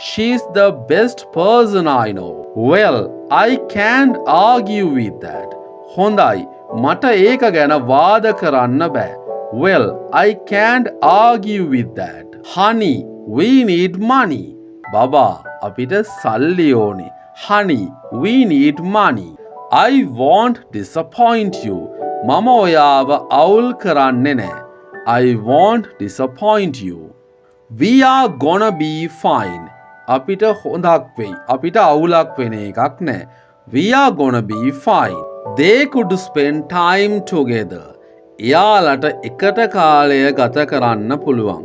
She's the best person I know. Well, I can't argue with that. හොඳයි, මට ඒක ගැන වාද කරන්න බෑ. Well, I can't argue with that. Honey, we need money. බබා, අපිට සල්ලි ඕනේ. Honey, we need money. I won't disappoint you. මම ඔයාව අවුල් කරන්නේ නෑ. I won't disappoint you. We are gonna be fine. අපිට හොඳක් වෙයි. අපිට අවුලක් වෙන එකක් නෑ. We are gonna be fine. They could spend time together. එයාලට එකට කාලය ගත කරන්න පුළුවන්.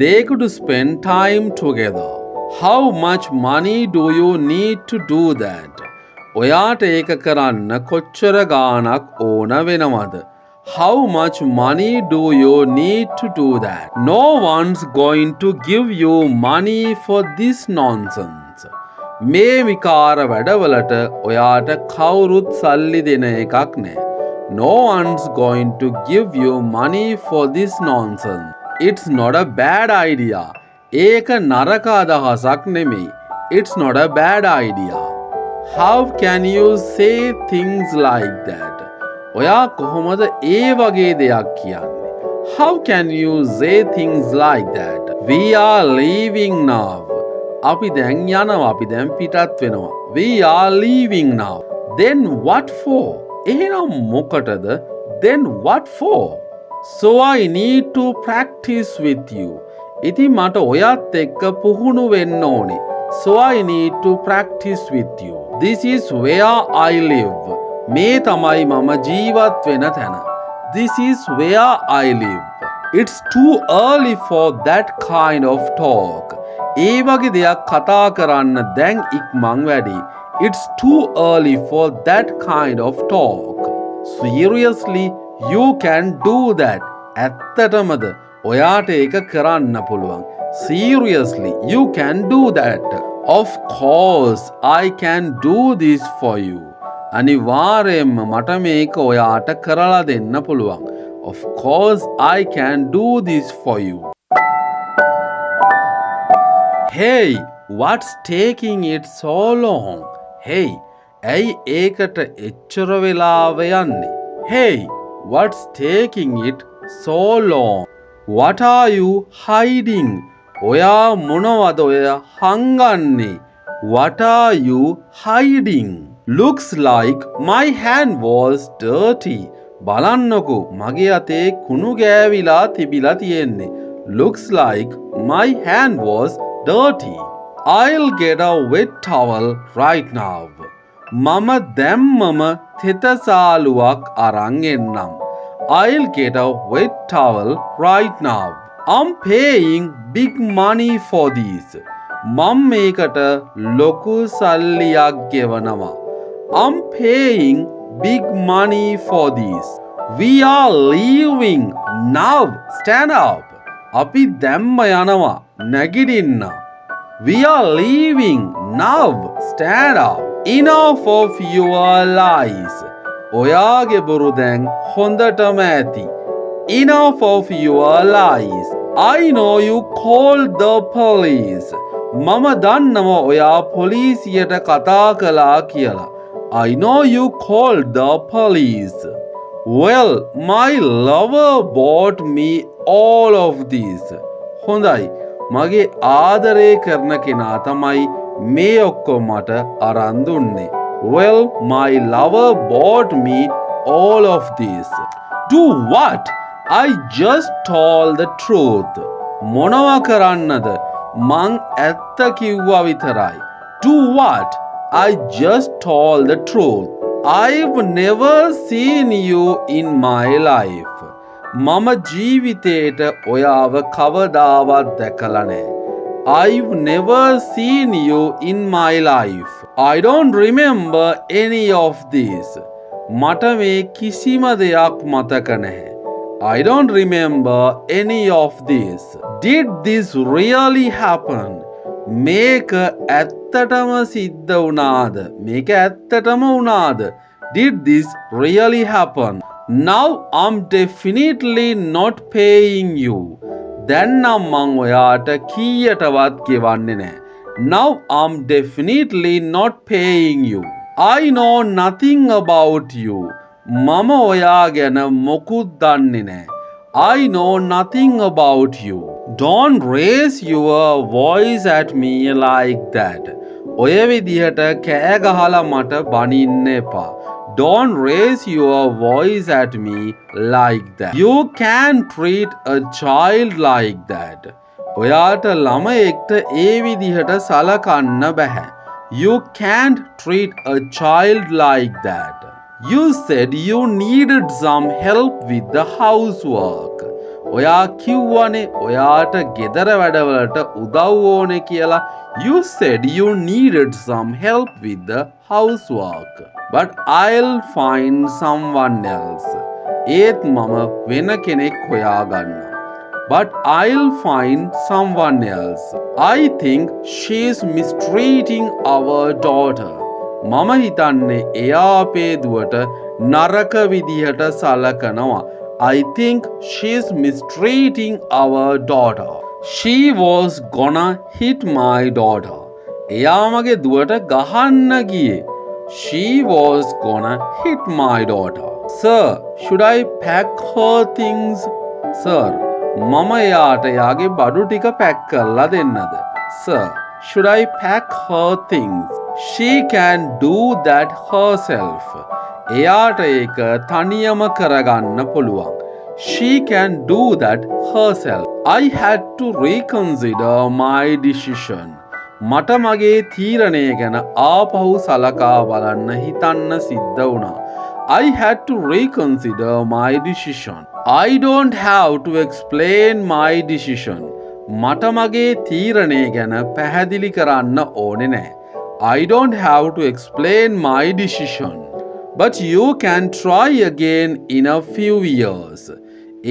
They could spend time together. How much money do you need to do that? ඔයාට ඒක කරන්න කොච්චර ගාණක් ඕන වෙනවද? How much money do you need to do that? No one's going to give you money for this nonsense. මේ විකාර වැඩවලට ඔයාට කවුරුත් සල්ලි දෙන එකක් නෑ. No one's going to give you money for this nonsense. It's not a bad idea. ඒක නරක අදහසක් නෙමෙයි. It's not a bad idea. How can you say things like that? ඔයා කොහොමද ඒ වගේ දෙයක් කියන්නේ? How can you say things like that? We are leaving now. අපි දැන් යනවා. අපි දැන් පිටත් වෙනවා. We are leaving now. Then what for? එහෙනම් මොකටද? Then what for? So I need to practice with you. ඉතින් මට ඔයත් එක්ක පුහුණු වෙන්න ඕනේ. So I need to practice with you. This is where I live. මේ තමයි මම ජීවත් වෙන තැන. This is where I live. It's too early for that kind of talk. ඒ වගේ දෙයක් කතා කරන්න දැන් ඉක්මන් වැඩි. It's too early for that kind of talk. Seriously, you can do that. ඇත්තටමද ඔයාට ඒක කරන්න පුළුවන්. Seriously, you can do that. Of course, I can do this for you. අනිවාර්යෙන්ම මට මේක ඔයාට කරලා දෙන්න පුළුවන්. Of course, I can do this for you. Hey, what's taking it so long? Hey, ඇයි ඒකට එච්චර වෙලාව යන්නේ? Hey, what's taking it so long? What are you hiding? ඔයා මොනවද ඔය හංගන්නේ? What are you hiding? Looks like my hand was dirty. බලන්නකෝ මගේ අතේ කුණු ගෑවිලා තිබිලා තියෙන්නේ. Looks like my hand was dirty. I'll get a wet towel right now. මම දැම්මම තෙතසාලුවක් අරන් එන්නම්. I'll get a wet towel right now. I'm paying big money for this. මම මේකට ලොකු සල්ලියක් ගෙවනවා. I'm paying big money for this. We are leaving now. Stand up. අපි දැම්ම යනවා. නැගිටින්න. We are leaving now. Stand up. Enough of your lies. ඔයාගේ බොරු දැන් හොඳටම ඇති. Enough of your lies. I know you called the police. මම දන්නවා ඔයා පොලිසියට කතා කළා කියලා. I know you called the police. Well, my lover bought me all of this. හොඳයි. මගේ ආදරය කරන කෙනා තමයි මේ ඔක්කොම මට අරන් දුන්නේ. Well, my lover bought me all of this. Do what? I just told the truth. මොනවා කරන්නද? මං ඇත්ත කිව්වා විතරයි. Do what? I just told the truth. I've never seen you in my life. මම ජීවිතේට ඔයාව කවදාවත් දැකලා නැහැ. I've never seen you in my life. I don't remember any of this. මට මේ කිසිම දෙයක් මතක නැහැ. I don't remember any of this. Did this really happen? මේක ඇත්තටම සිද්ධ වුණාද? මේක ඇත්තටම වුණාද? Did this really happen? Now I'm definitely not paying you. දැන් නම් මං ඔයාට කීයටවත් ගෙවන්නේ නැහැ. Now I'm definitely not paying you. I know nothing about you. මම ඔයා ගැන මොකුත් දන්නේ නැහැ. I know nothing about you. Don't raise your voice at me like that. ඔය විදිහට කෑ ගහලා මට බනින්න එපා. Don't raise your voice at me like that. You can't treat a child like that. ඔයාට ළමයෙක්ට ඒ විදිහට සලකන්න බැහැ. You can't treat a child like that. You said you needed some help with the housework. ඔයා කිව්වනේ ඔයාට ගෙදර වැඩවලට උදව් ඕනේ කියලා. You said you needed some help with the housework. But I'll find someone else. ඒත් මම වෙන කෙනෙක් හොයාගන්නම්. But I'll find someone else. I think she's mistreating our daughter. මම හිතන්නේ එයා අපේ දුවට නරක විදිහට සලකනවා. I think she's mistreating our daughter. She was gonna hit my daughter. එයා මගේ දුවට ගහන්න ගියේ. She was gonna hit my daughter. Sir, should I pack her things? Sir, මම එයාට එයාගේ බඩු ටික පැක් කරලා දෙන්නද? Sir, should I pack her things? She can do that herself. එයාට ඒක තනියම කරගන්න පුළුවන්. She can do that herself. I had to reconsider my decision. මට මගේ තීරණය ගැන ආපහු සලකා බලන්න හිතන්න සිද්ධ වුණා. I had to reconsider my decision. I don't have to explain my decision. මට මගේ තීරණය ගැන පැහැදිලි කරන්න ඕනේ නැහැ. I don't have to explain my decision. But you can try again in a few years.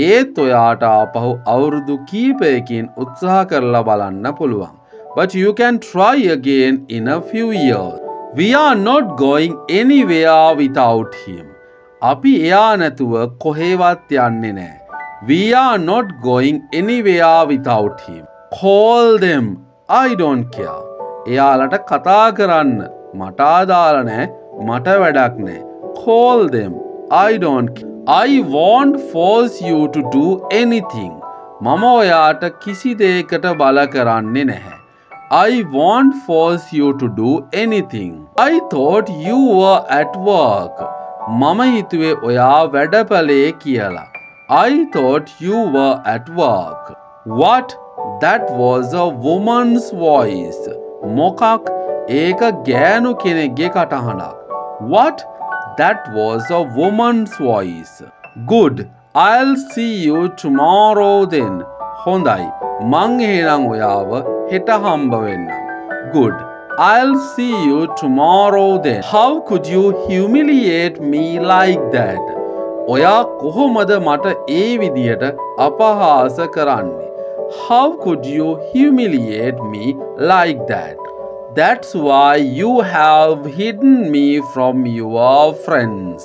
ඒත් ඔයාට ආපහු අවුරුදු කීපයකින් උත්සාහ කරලා බලන්න පුළුවන්. But you can try again in a few years. We are not going anywhere without him. අපි එයා නැතුව කොහෙවත් යන්නේ නැහැ. We are not going anywhere without him. Call them. I don't care. එයාලට කතා කරන්න. මට අදාළ නැහැ. මට වැඩක් නැහැ. Call them. I don't care. I won't force you to do anything. මම ඔයාට කිසි දෙයකට බල කරන්නේ නැහැ. I won't force you to do anything. I thought you were at work. මම හිතුවේ ඔයා වැඩපලේ කියලා. I thought you were at work. What? That was a woman's voice. මොකක්? ඒක ගෑනු කෙනෙක්ගේ කටහඬක්. What? That was a woman's voice. Good. I'll see you tomorrow then. හොඳයි. මං එහෙනම් ඔයාව හෙට හම්බ වෙන්නම්. Good. I'll see you tomorrow then. How could you humiliate me like that? ඔයා කොහොමද මට ඒ විදියට අපහාස කරන්නේ? How could you humiliate me like that? That's why you have hidden me from your friends.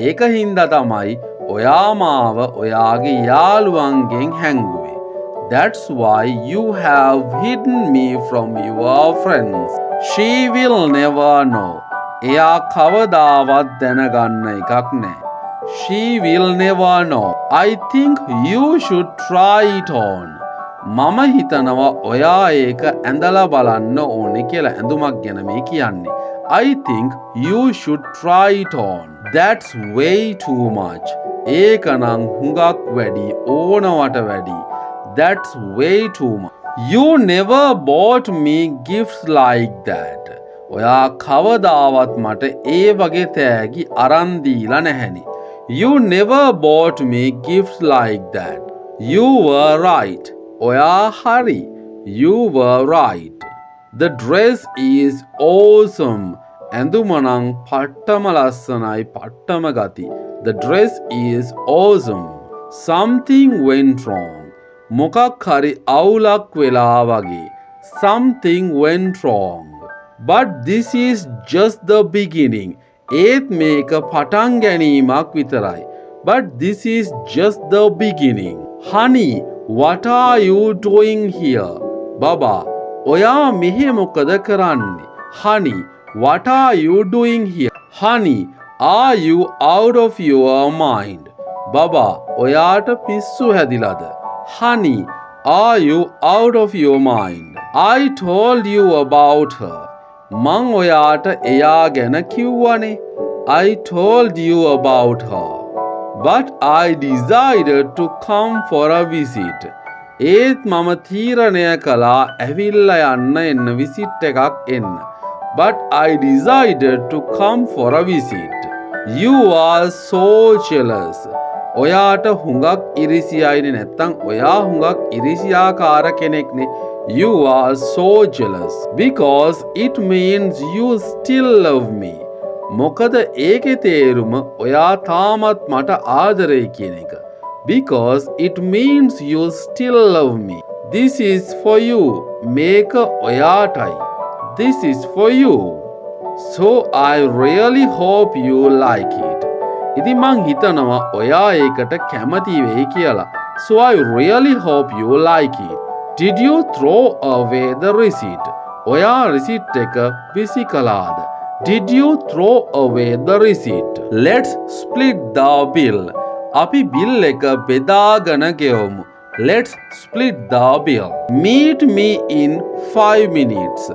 ඒක හින්දා තමයි ඔයා මාව ඔයාගේ යාළුවන්ගෙන් හැංගුවේ. That's why you have hidden me from your friends. She will never know. එයා කවදාවත් දැනගන්න එකක් නෑ. She will never know. I think you should try it on. මම හිතනවා ඔයා ඒක ඇඳලා බලන්න ඕනේ කියලා. ඇඳුමක් ගැන මේ කියන්නේ. I think you should try it on. That's way too much. ඒක නම් හුඟක් වැඩි, ඕනවට වැඩි. That's way too much. You never bought me gifts like that. ඔයා කවදාවත් මට ඒ වගේ තෑගි අරන් දීලා නැහැනේ. You never bought me gifts like that. You were right. Oya hari. You were right. The dress is awesome. Andumanang pattama lassanai pattama gati. The dress is awesome. Something went wrong. Mokak hari awulak wela wage. Something went wrong. But this is just the beginning. ඒත් මේක පටන් ගැනීමක් විතරයි. But this is just the beginning. Honey, what are you doing here? Baba, ඔයා මෙහෙ මොකද කරන්නේ? Honey, what are you doing here? Honey, are you out of your mind? Baba, ඔයාට පිස්සු හැදිලාද? Honey, are you out of your mind? I told you about her. මං ඔයාට එයා ගැන කිව්වනේ. I told you about her. But I decided to come for a visit. ඒත් මම තීරණය කළා ඇවිල්ලා යන්න එන්න විසිට් එකක් එන්න. But I decided to come for a visit. You are so jealous. ඔයාට හුඟක් ඉරිසියයිනේ නැත්තම් ඔයා හුඟක් ඉරිසියාකාර කෙනෙක්නේ. You are so jealous because it means you still love me. මොකද ඒකේ තේරුම ඔයා තාමත් මට ආදරේ කියන එක. Because it means you still love me. This is for you. මේක ඔයාටයි. This is for you. So I really hope you like it. ඉතින් මං හිතනවා ඔයා ඒකට කැමති වෙයි කියලා. So I really hope you like it. Did you throw away the receipt? ඔයා receipt එක විසි කළාද? Did you throw away the receipt? Let's split the bill. අපි bill එක බෙදාගෙන ගෙවමු. Let's split the bill. Meet me in 5 minutes.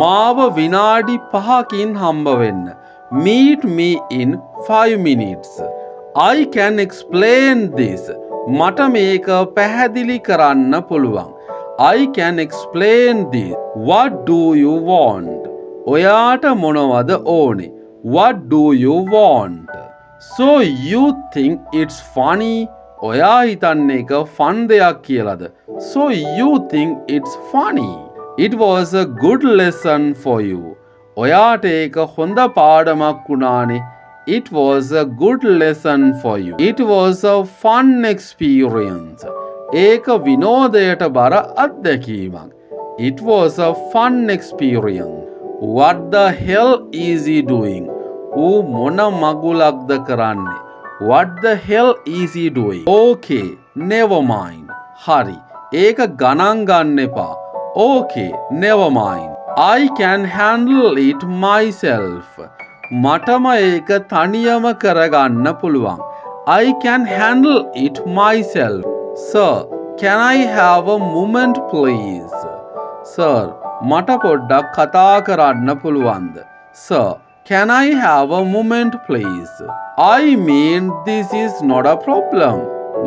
මාව විනාඩි 5කින් හම්බ වෙන්න. Meet me in 5 minutes. I can explain this. මට මේක පැහැදිලි කරන්න පුළුවන්. I can explain this. What do you want? ඔයාට මොනවද ඕනේ? What do you want? So you think it's funny? ඔයා හිතන්නේ ඒක fun දෙයක් කියලාද? So you think it's funny. It was a good lesson for you. ඔයාට ඒක හොඳ පාඩමක් වුණානේ. It was a good lesson for you. It was a fun experience. ඒක විනෝදයට බර අත්දැකීමක්. It was a fun experience. What the hell is he doing? ඌ මොන මගුලක්ද කරන්නේ? What the hell is he doing? Okay, never mind. හරි. ඒක ගණන් ගන්න එපා. Okay, never mind. I can handle it myself. මටම ඒක තනියම කරගන්න පුළුවන්. I can handle it myself. Sir, can I have a moment please? Sir, මට පොඩ්ඩක් කතා කරන්න පුළුවන්ද? Sir, can I have a moment please? I mean this is not a problem.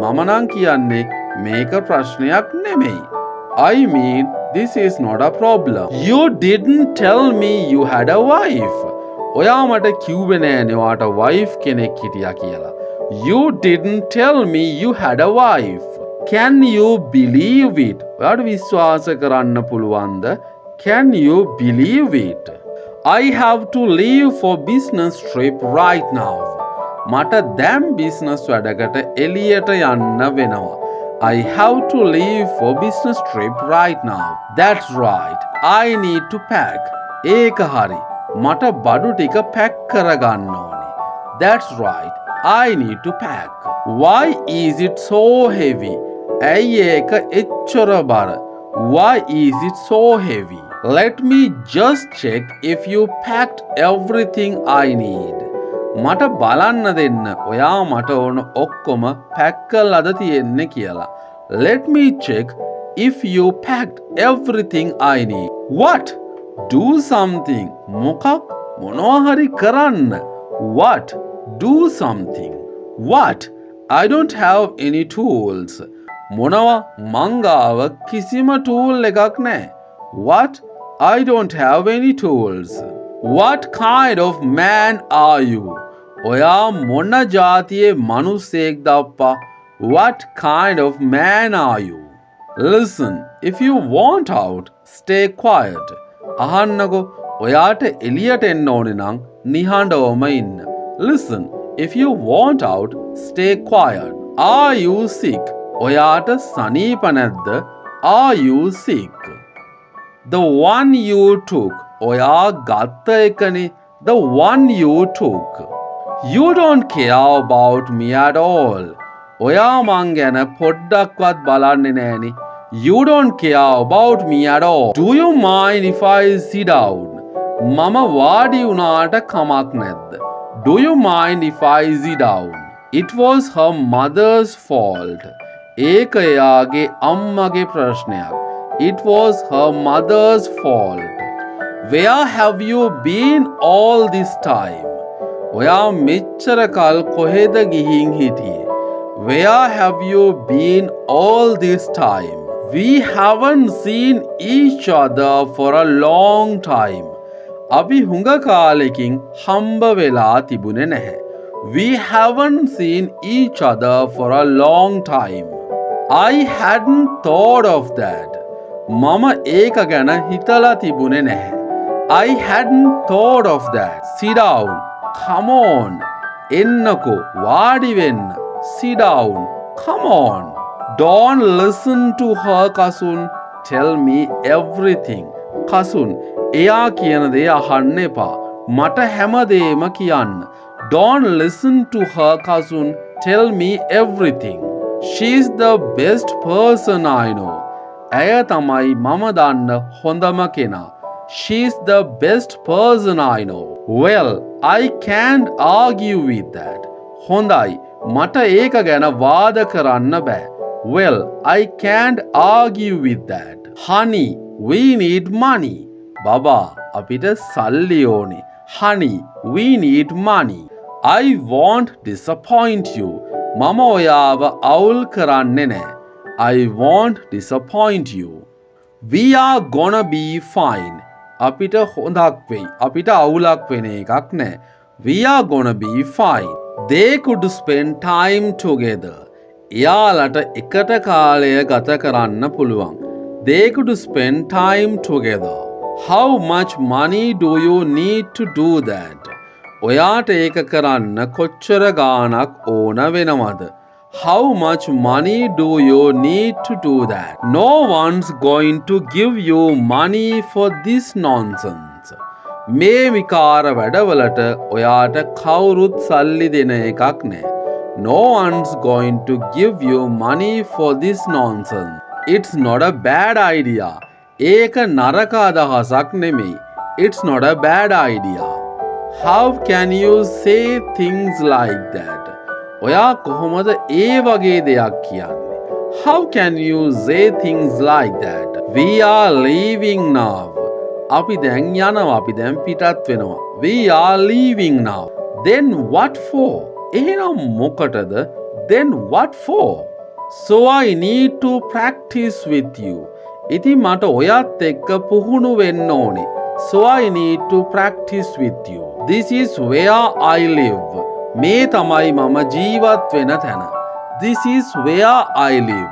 මම නම් කියන්නේ මේක ප්‍රශ්නයක් නෙමෙයි. I mean this is not a problem. You didn't tell me you had a wife. ඔයා මට කිව්වේ නෑනේ ඔයාට wife කෙනෙක් හිටියා කියලා. You didn't tell me you had a wife. Can you believe it? ඔයාට විශ්වාස කරන්න පුළුවන්ද? Can you believe it? I have to leave for business trip right now. මට දැන් business වැඩකට එළියට යන්න වෙනවා. I have to leave for business trip right now. That's right. I need to pack. ඒක හරි. මට බඩු ටික pack කරගන්න ඕනේ. That's right. I need to pack. Why is it so heavy? ඇයි ඒක එච්චර බර? Why is it so heavy? Let me just check if you packed everything I need. මට බලන්න දෙන්න ඔයා මට ඕන ඔක්කොම පැක් කරලාද තියෙන්නේ කියලා. Let me check if you packed everything I need. What? Do something. මොකක්? මොනවා හරි කරන්න. What? Do something. What? I don't have any tools. මොනවා? මං ගාව කිසිම tool එකක් නැහැ. What? I don't have any tools. What kind of man are you? ඔයා මොන ජාතියේ මනුස්සයෙක්ද අප්පා? What kind of man are you? Listen, if you want out, stay quiet. අහන්නකෝ ඔයාට එළියට එන්න ඕනේ නම් නිහඬවම ඉන්න. Listen, if you want out, stay quiet. Are you sick? ඔයාට සනීප නැද්ද? Are you sick? The one you took. ඔයා ගත්ත එකනේ. The one you took. You don't care about me at all. ඔයා මං ගැන පොඩ්ඩක්වත් බලන්නේ නෑනේ. You don't care about me at all. Do you mind if I sit down? මම වාඩි වුණාට කමක් නැද්ද? Do you mind if I sit down? It was her mother's fault. ඒක එයාගේ අම්මගේ ප්‍රශ්නයක්. It was her mother's fault. Where have you been all this time? ඔයා මෙච්චර කල් කොහෙද ගිහින් හිටියේ? Where have you been all this time? We haven't seen each other for a long time. අපි හුඟ කාලෙකින් හම්බ වෙලා තිබුණේ නැහැ. We haven't seen each other for a long time. I hadn't thought of that. මම ඒක ගැන හිතලා තිබුණේ නැහැ. I hadn't thought of that. Sit down. Come on. එන්නකෝ වාඩි වෙන්න. Sit down. Come on. Don't listen to her, Kasun. Tell me everything. Kasun, එයා කියන දේ අහන්න එපා. මට හැමදේම කියන්න. Don't listen to her, Kasun. Tell me everything. She's the best person I know. ඇය තමයි මම දන්න හොඳම කෙනා. She's the best person I know. Well, I can't argue with that. හොඳයි. මට ඒක ගැන වාද කරන්න බෑ. Well, I can't argue with that. Honey, we need money. බබා, අපිට සල්ලි ඕනේ. Honey, we need money. I won't disappoint you. මම ඔයාව අවුල් කරන්නේ නෑ. I won't disappoint you. We are gonna be fine. අපිට හොඳක් වෙයි. අපිට අවුලක් වෙන එකක් නෑ. We are gonna be fine. They could spend time together. එයාලට එකට කාලය ගත කරන්න පුළුවන්. They could spend time together. How much money do you need to do that? ඔයාට ඒක කරන්න කොච්චර ගාණක් ඕන වෙනවද? How much money do you need to do that? No one's going to give you money for this nonsense. මේ විකාර වැඩවලට ඔයාට කවුරුත් සල්ලි දෙන එකක් නෑ. No one's going to give you money for this nonsense. It's not a bad idea. ඒක නරක අදහසක් නෙමෙයි. It's not a bad idea. How can you say things like that? ඔයා කොහොමද ඒ වගේ දෙයක් කියන්නේ? How can you say things like that? We are leaving now. අපි දැන් යනවා. අපි දැන් පිටත් වෙනවා. We are leaving now. Then what for? එහෙනම් මොකටද? Then what for? So I need to practice with you. ඉතින් මට ඔයත් එක්ක පුහුණු වෙන්න ඕනේ. So I need to practice with you. This is where I live. මේ තමයි මම ජීවත් වෙන තැන. This is where I live.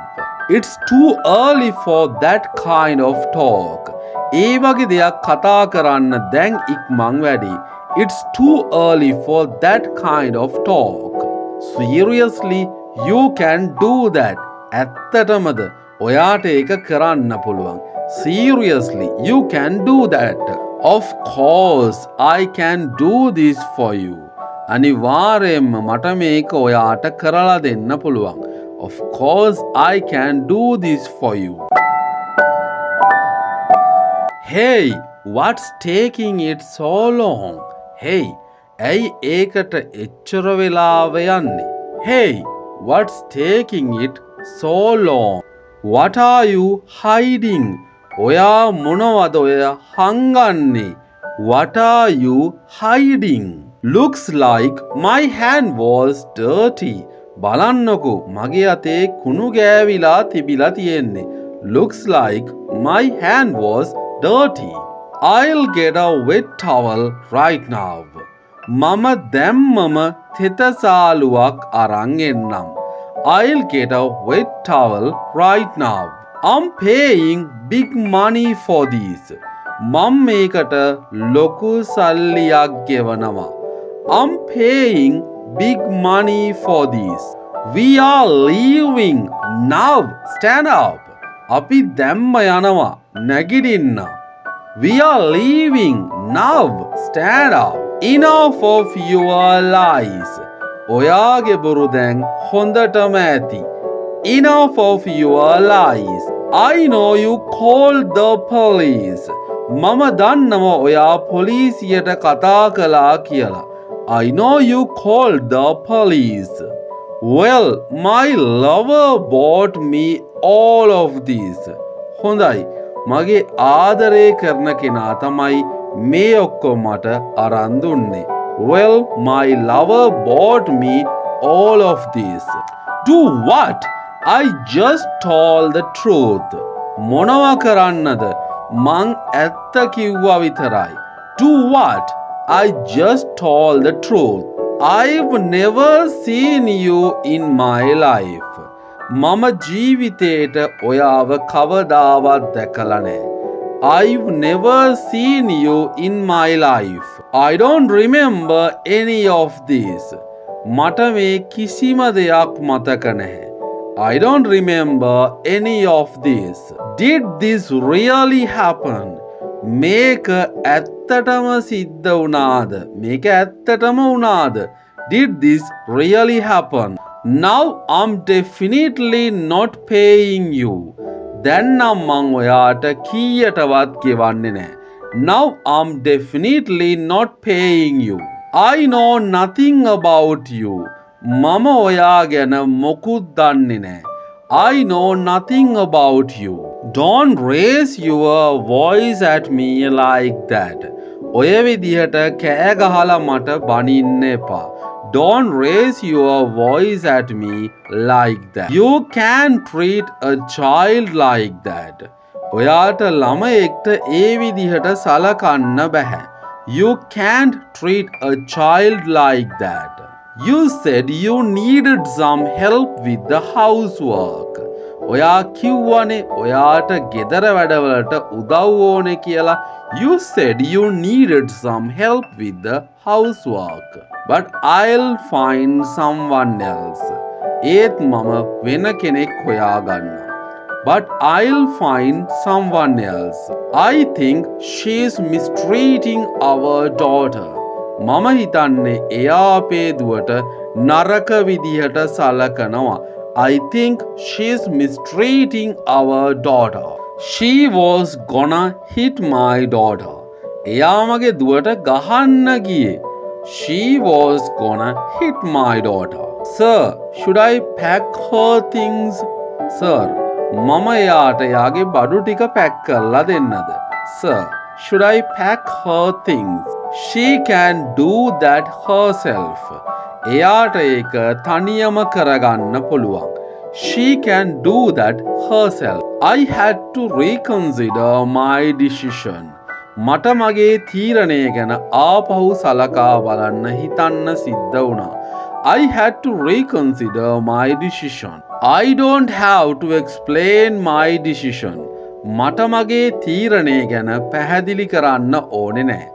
It's too early for that kind of talk. ඒ වගේ දෙයක් කතා කරන්න දැන් ඉක්මන් වැඩි. It's too early for that kind of talk. Seriously, you can do that. ඇත්තටමද ඔයාට ඒක කරන්න පුළුවන්. Seriously, you can do that. Of course, I can do this for you. අනිවාර්යෙන්ම මට මේක ඔයාට කරලා දෙන්න පුළුවන්. Of course, I can do this for you. Hey, what's taking it so long? Hey, ඇයි ඒකට එච්චර වෙලාව යන්නේ? Hey, what's taking it so long? What are you hiding? ඔයා මොනවද ඔය හංගන්නේ? What are you hiding? Looks like my hand was dirty. බලන්නකෝ මගේ අතේ කුණු ගෑවිලා තිබිලා තියෙන්නේ. Looks like my hand was dirty. I'll get a wet towel right now. මම දැම්මම තෙතසාලුවක් අරන් එන්නම්. I'll get a wet towel right now. I'm paying big money for this. මම මේකට ලොකු සල්ලියක් ගෙවනවා. I'm paying big money for this. We are leaving now. Stand up. අපි දැම්ම යනවා. නැගිටින්න. We are leaving now. Stand up. Enough of your lies. ඔයාගේ බොරු දැන් හොඳටම ඇති. Enough of your lies. I know you called the police. මම දන්නවා ඔයා පොලිසියට කතා කළා කියලා. I know you called the police. Well, my lover bought me all of this. හොඳයි. මගේ ආදරය කරන කෙනා තමයි මේ ඔක්කොම මට අරන් දුන්නේ. Well, my lover bought me all of this. Do what? I just told the truth. මොනවා කරන්නද? මං ඇත්ත කිව්වා විතරයි. Do what? I just told the truth. I've never seen you in my life. මම ජීවිතේට ඔයාව කවදාවත් දැකලා නැහැ. I've never seen you in my life. I don't remember any of this. මට මේ කිසිම දෙයක් මතක නැහැ. I don't remember any of this. Did this really happen? මේක ඇත්තටම සිද්ධ වුණාද? මේක ඇත්තටම වුණාද? Did this really happen? Now I'm definitely not paying you. දැන් නම් මං ඔයාට කීයටවත් ගෙවන්නේ නැහැ. Now I'm definitely not paying you. I know nothing about you. මම ඔයා ගැන මොකුත් දන්නේ නැහැ. I know nothing about you. Don't raise your voice at me like that. ඔය විදිහට කෑ ගහලා මට බනින්න එපා. Don't raise your voice at me like that. You can't treat a child like that. ඔයාට ළමයෙක්ට ඒ විදිහට සලකන්න බෑ. You can't treat a child like that. You said you needed some help with the housework. ඔයා කිව්වනේ ඔයාට ගෙදර වැඩවලට උදව් ඕනේ කියලා. You said you needed some help with the housework. But I'll find someone else. ඒත් මම වෙන කෙනෙක් හොයාගන්නම්. But I'll find someone else. I think she's mistreating our daughter. මම හිතන්නේ එයා අපේ දුවට නරක විදිහට සලකනවා. I think she's mistreating our daughter. She was gonna hit my daughter. එයා මගේ දුවට ගහන්න ගියේ. She was gonna hit my daughter. Sir, should I pack her things? Sir, මම එයාට එයාගේ බඩු ටික පැක් කරලා දෙන්නද? Sir, should I pack her things? She can do that herself. එයාට ඒක තනියම කරගන්න පුළුවන්. She can do that herself. I had to reconsider my decision. මට මගේ තීරණය ගැන ආපහු සලකා බලන්න හිතන්න සිද්ධ වුණා. I had to reconsider my decision. I don't have to explain my decision. මට මගේ තීරණය ගැන පැහැදිලි කරන්න ඕනේ නෑ.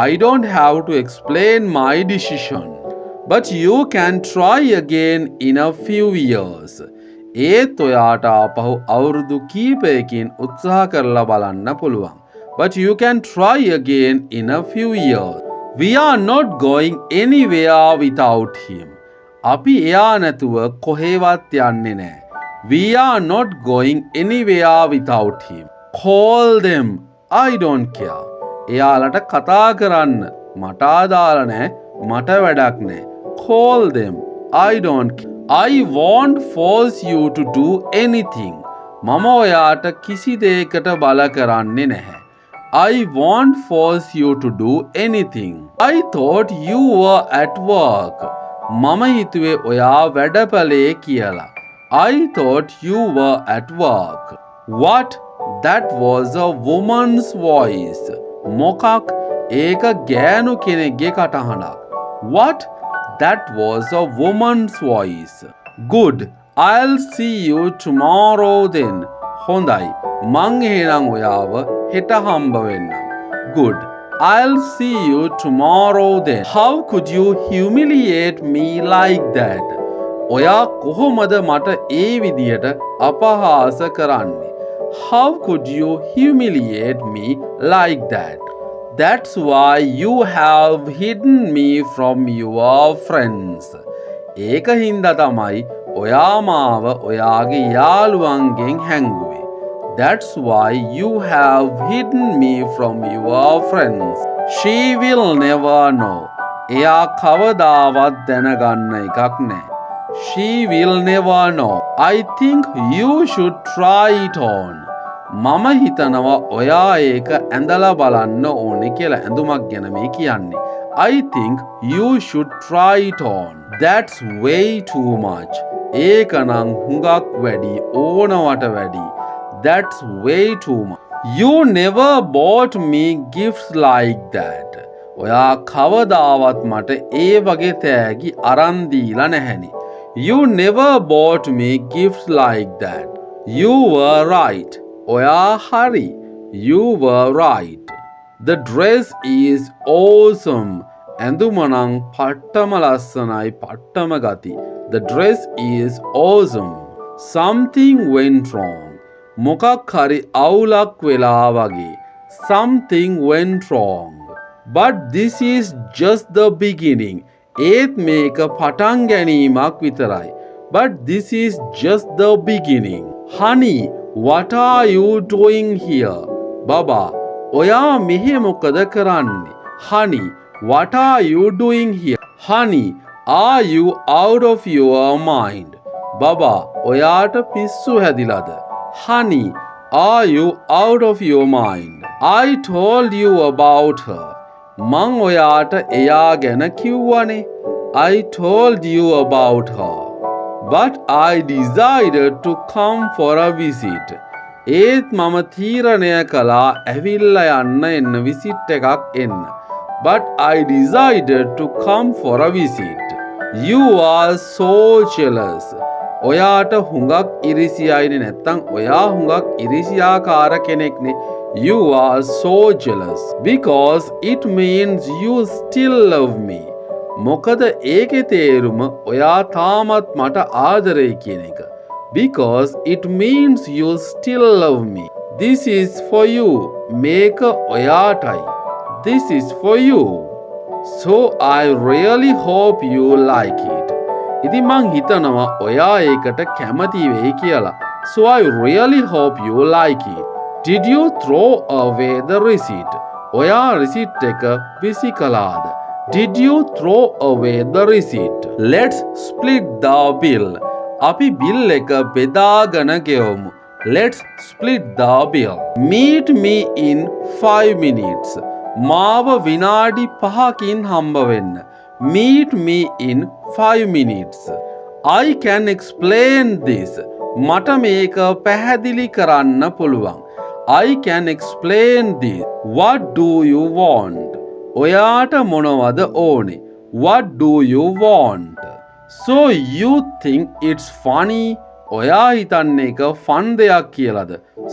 I don't have to explain my decision. But you can try again in a few years. ඒත් ඔයාට ආපහු අවුරුදු කීපයකින් උත්සාහ කරලා බලන්න පුළුවන්. But you can try again in a few years. We are not going anywhere without him. අපි එයා නැතුව කොහෙවත් යන්නේ නෑ. We are not going anywhere without him. Call them. I don't care. එයාලට කතා කරන්න. මට අදාළ නෑ. මට වැඩක් නෑ. Call them. I don't care. I won't force you to do anything. මම ඔයාට කිසි දෙයකට බල කරන්නේ නැහැ. I won't force you to do anything. I thought you were at work. මම හිතුවේ ඔයා වැඩපලේ කියලා. I thought you were at work. What? That was a woman's voice. මොකක්? ඒක ගෑනු කෙනෙක්ගේ කටහඬක්. What? That was a woman's voice. Good. I'll see you tomorrow then. හොඳයි. මං එහෙනම් ඔයාව හෙට හම්බ වෙන්නම්. Good. I'll see you tomorrow then. How could you humiliate me like that? ඔයා කොහොමද මට ඒ විදියට අපහාස කරන්නේ? How could you humiliate me like that? That's why you have hidden me from your friends. ඒක හින්දා තමයි ඔයා මාව ඔයාගේ යාළුවන්ගෙන් හැංගුවේ. That's why you have hidden me from your friends. She will never know. එයා කවදාවත් දැනගන්න එකක් නෑ. She will never know. I think you should try it on. මම හිතනවා ඔයා ඒක ඇඳලා බලන්න ඕනේ කියලා. ඇඳුමක් ගැන මේ කියන්නේ. I think you should try it on. That's way too much. ඒක නම් හුඟක් වැඩි, ඕනවට වැඩි. That's way too much. You never bought me gifts like that. ඔයා කවදාවත් මට ඒ වගේ තෑගි අරන් දීලා නැහැනේ. You never bought me gifts like that. You were right. ඔයා හරි. You were right. The dress is awesome. ඇඳුම නම් පට්ටම ලස්සනයි, පට්ටම ගති. The dress is awesome. Something went wrong. මොකක් හරි අවුලක් වෙලා වගේ. Something went wrong. But this is just the beginning. ඒත් මේක පටන් ගැනීමක් විතරයි. But this is just the beginning. Honey, what are you doing here? Baba, ඔයා මෙහෙ මොකද කරන්නේ? Honey, what are you doing here? Honey, are you out of your mind? Baba, ඔයාට පිස්සු හැදිලාද? Honey, are you out of your mind? I told you about her. මං ඔයාට එයා ගැන කිව්වනේ. I told you about her. But I decided to come for a visit. ඒත් මම තීරණය කළා ඇවිල්ලා යන්න එන්න විසිට් එකක් එන්න. But I decided to come for a visit. You are so jealous. ඔයාට හුඟක් ඉරිසියයිනේ. නැත්තම් ඔයා හුඟක් ඉරිසියාකාර කෙනෙක්නේ. You are so jealous because it means you still love me. මොකද ඒකේ තේරුම ඔයා තාමත් මට ආදරේ කියන එක. Because it means you still love me. This is for you. මේක ඔයාටයි. This is for you. So I really hope you like it. ඉතින් මං හිතනවා ඔයා ඒකට කැමති වෙයි කියලා. So I really hope you like it. Did you throw away the receipt? ඔයා receipt එක විසි කළාද? Did you throw away the receipt? Let's split the bill. අපි bill එක බෙදාගෙන ගෙවමු. Let's split the bill. Meet me in 5 minutes. මාව විනාඩි 5කින් හම්බ වෙන්න. Meet me in 5 minutes. I can explain this. මට මේක පැහැදිලි කරන්න පුළුවන්. I can explain this. What do you want? ඔයාට මොනවද ඕනේ? What do you want? So you think it's funny? ඔයා හිතන්නේ එක fun දෙයක් කියලාද?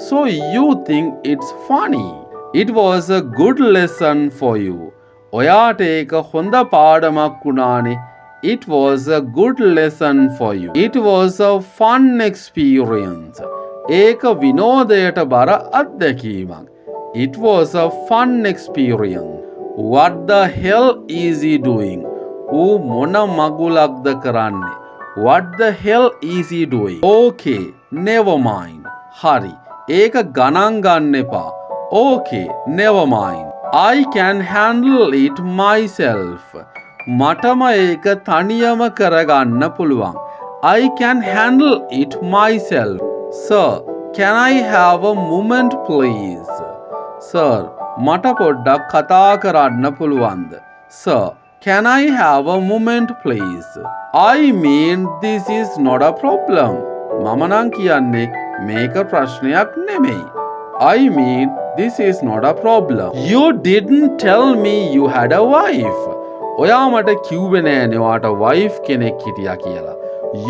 So you think it's funny. It was a good lesson for you. ඔයාට ඒක හොඳ පාඩමක් වුණානේ. It was a good lesson for you. It was a fun experience. ඒක විනෝදයට බර අත්දැකීමක්. It was a fun experience. What the hell is he doing? ඌ මොන මගුලක්ද කරන්නේ? What the hell is he doing? Okay, never mind. හරි. ඒක ගණන් ගන්න එපා. Okay, never mind. I can handle it myself. මටම ඒක තනියම කරගන්න පුළුවන්. I can handle it myself. Sir, can I have a moment please? Sir, මට පොඩ්ඩක් කතා කරන්න පුළුවන්ද? Sir, can I have a moment please? I mean this is not a problem. මම නම් කියන්නේ මේක ප්‍රශ්නයක් නෙමෙයි. I mean this is not a problem. You didn't tell me you had a wife. ඔයා මට කිව්වේ නෑනේ ඔයාට wife කෙනෙක් හිටියා කියලා.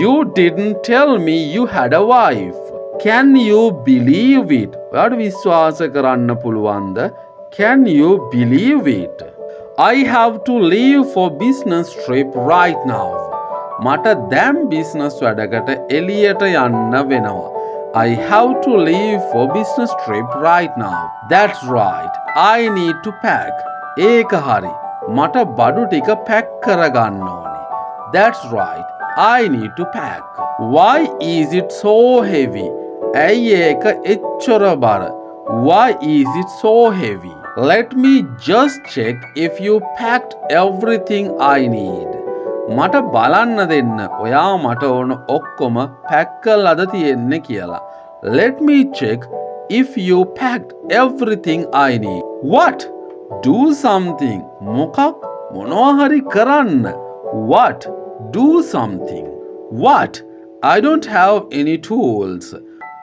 You didn't tell me you had a wife. Can you believe it? ඔයාට විශ්වාස කරන්න පුළුවන්ද? Can you believe it? I have to leave for business trip right now. මට දැන් business වැඩකට එළියට යන්න වෙනවා. I have to leave for business trip right now. That's right. I need to pack. ඒක හරි. මට බඩු ටික pack කරගන්න ඕනේ. That's right. I need to pack. Why is it so heavy? ඇයි ඒක එච්චර බර? Why is it so heavy? Let me just check if you packed everything I need. මට බලන්න දෙන්න ඔයා මට ඕන ඔක්කොම පැක් කරලාද තියෙන්නේ කියලා. Let me check if you packed everything I need. What? Do something. මොකක්? මොනවා හරි කරන්න. What? Do something. What? I don't have any tools.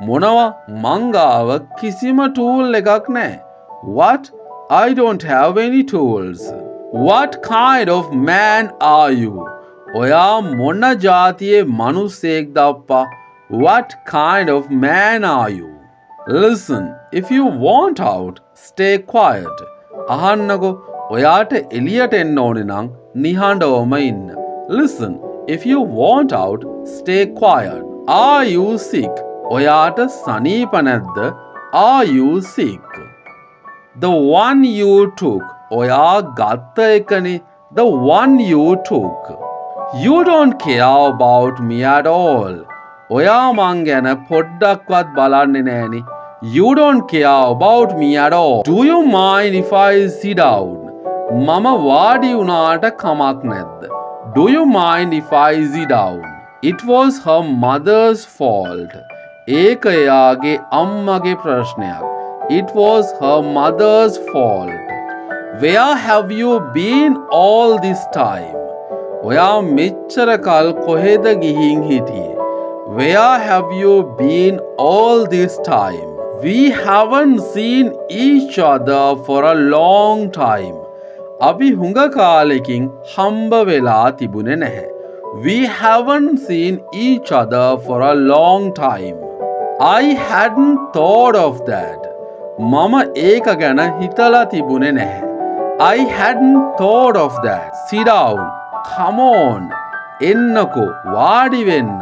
මොනවා? මං ගාව කිසිම tool එකක් නැහැ. What? I don't have any tools. What kind of man are you? ඔයා මොන ජාතියේ මනුස්සයෙක්ද අප්පා? What kind of man are you? Listen, if you want out, stay quiet. අහන්නකෝ ඔයාට එළියට එන්න ඕනේ නම් නිහඬවම ඉන්න. Listen, if you want out, stay quiet. Are you sick? ඔයාට සනීප නැද්ද? Are you sick? The one you took. ඔයා ගත්ත එකනේ. The one you took. You don't care about me at all. ඔයා මං ගැන පොඩ්ඩක්වත් බලන්නේ නෑනේ. You don't care about me at all. Do you mind if I sit down? මම වාඩි වුණාට කමක් නැද්ද? Do you mind if I sit down? It was her mother's fault. ඒක එයාගේ අම්මගේ ප්‍රශ්නයක්. It was her mother's fault. Where have you been all this time? ඔයා මෙච්චර කල් කොහෙද ගිහින් හිටියේ? Where have you been all this time? We haven't seen each other for a long time. අපි හුඟ කාලෙකින් හම්බ වෙලා තිබුණේ නැහැ. We haven't seen each other for a long time. I hadn't thought of that. මම ඒක ගැන හිතලා තිබුණේ නැහැ. I hadn't thought of that. Sit down. Come on. එන්නකෝ වාඩි වෙන්න.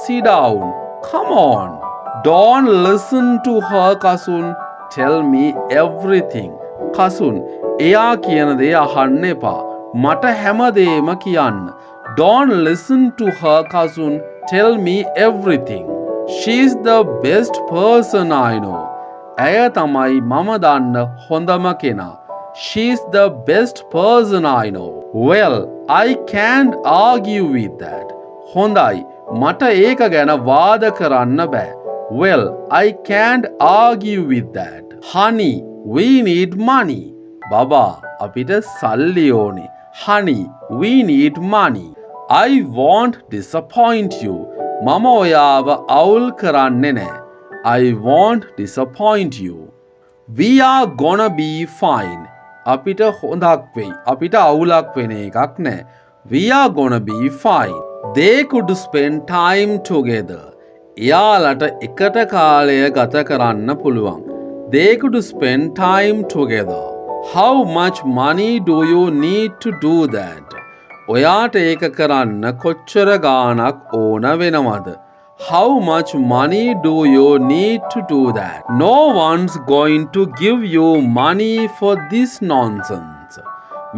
Sit down. Come on. Don't listen to her, Kasun. Tell me everything. Kasun, එයා කියන දේ අහන්න එපා. මට හැමදේම කියන්න. Don't listen to her, Kasun. Tell me everything. She's the best person I know. ඇය තමයි මම දන්න හොඳම කෙනා. She's the best person I know. Well, I can't argue with that. හොඳයි, මට ඒක ගැන වාද කරන්න බෑ. Well, I can't argue with that. Honey, we need money. බබා, අපිට සල්ලි ඕනේ. Honey, we need money. I won't disappoint you. මම ඔයාව අවුල් කරන්නේ නෑ. I won't disappoint you. We are gonna be fine. අපිට හොඳක් වෙයි. අපිට අවුලක් වෙන එකක් නෑ. We are gonna be fine. They could spend time together. එයාලට එකට කාලය ගත කරන්න පුළුවන්. They could spend time together. How much money do you need to do that? ඔයාට ඒක කරන්න කොච්චර ගාණක් ඕන වෙනවද? How much money do you need to do that? No one's going to give you money for this nonsense.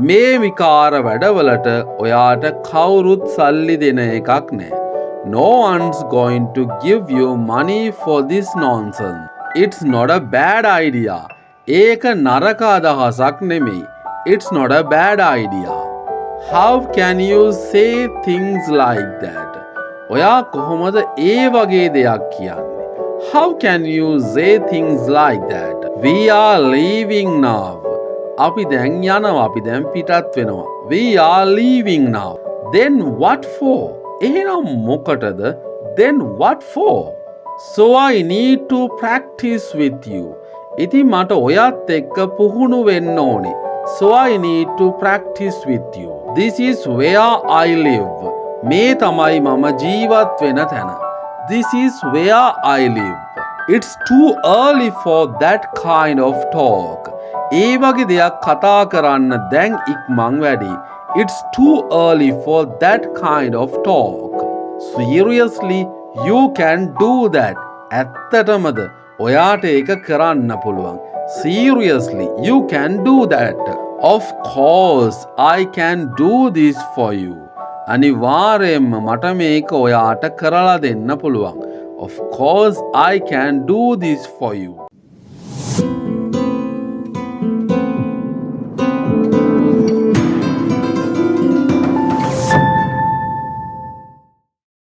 මේ විකාර වැඩවලට ඔයාට කවුරුත් සල්ලි දෙන එකක් නෑ. No one's going to give you money for this nonsense. It's not a bad idea. ඒක නරක අදහසක් නෙමෙයි. It's not a bad idea. How can you say things like that? ඔයා කොහොමද ඒ වගේ දෙයක් කියන්නේ? How can you say things like that? We are leaving now. අපි දැන් යනවා. අපි දැන් පිටත් වෙනවා. We are leaving now. Then what for? එහෙනම් මොකටද? Then what for? So I need to practice with you. ඉතින් මට ඔයත් එක්ක පුහුණු වෙන්න ඕනේ. So I need to practice with you. This is where I live. මේ තමයි මම ජීවත් වෙන තැන. This is where I live. It's too early for that kind of talk. ඒ වගේ දෙයක් කතා කරන්න දැන් ඉක්මන් වැඩි. It's too early for that kind of talk. Seriously, you can do that. ඇත්තටමද ඔයාට ඒක කරන්න පුළුවන්. Seriously, you can do that. Of course, I can do this for you. අනිවාර්යයෙන්ම මට මේක ඔයාට කරලා දෙන්න පුළුවන්. Of course, I can do this for you.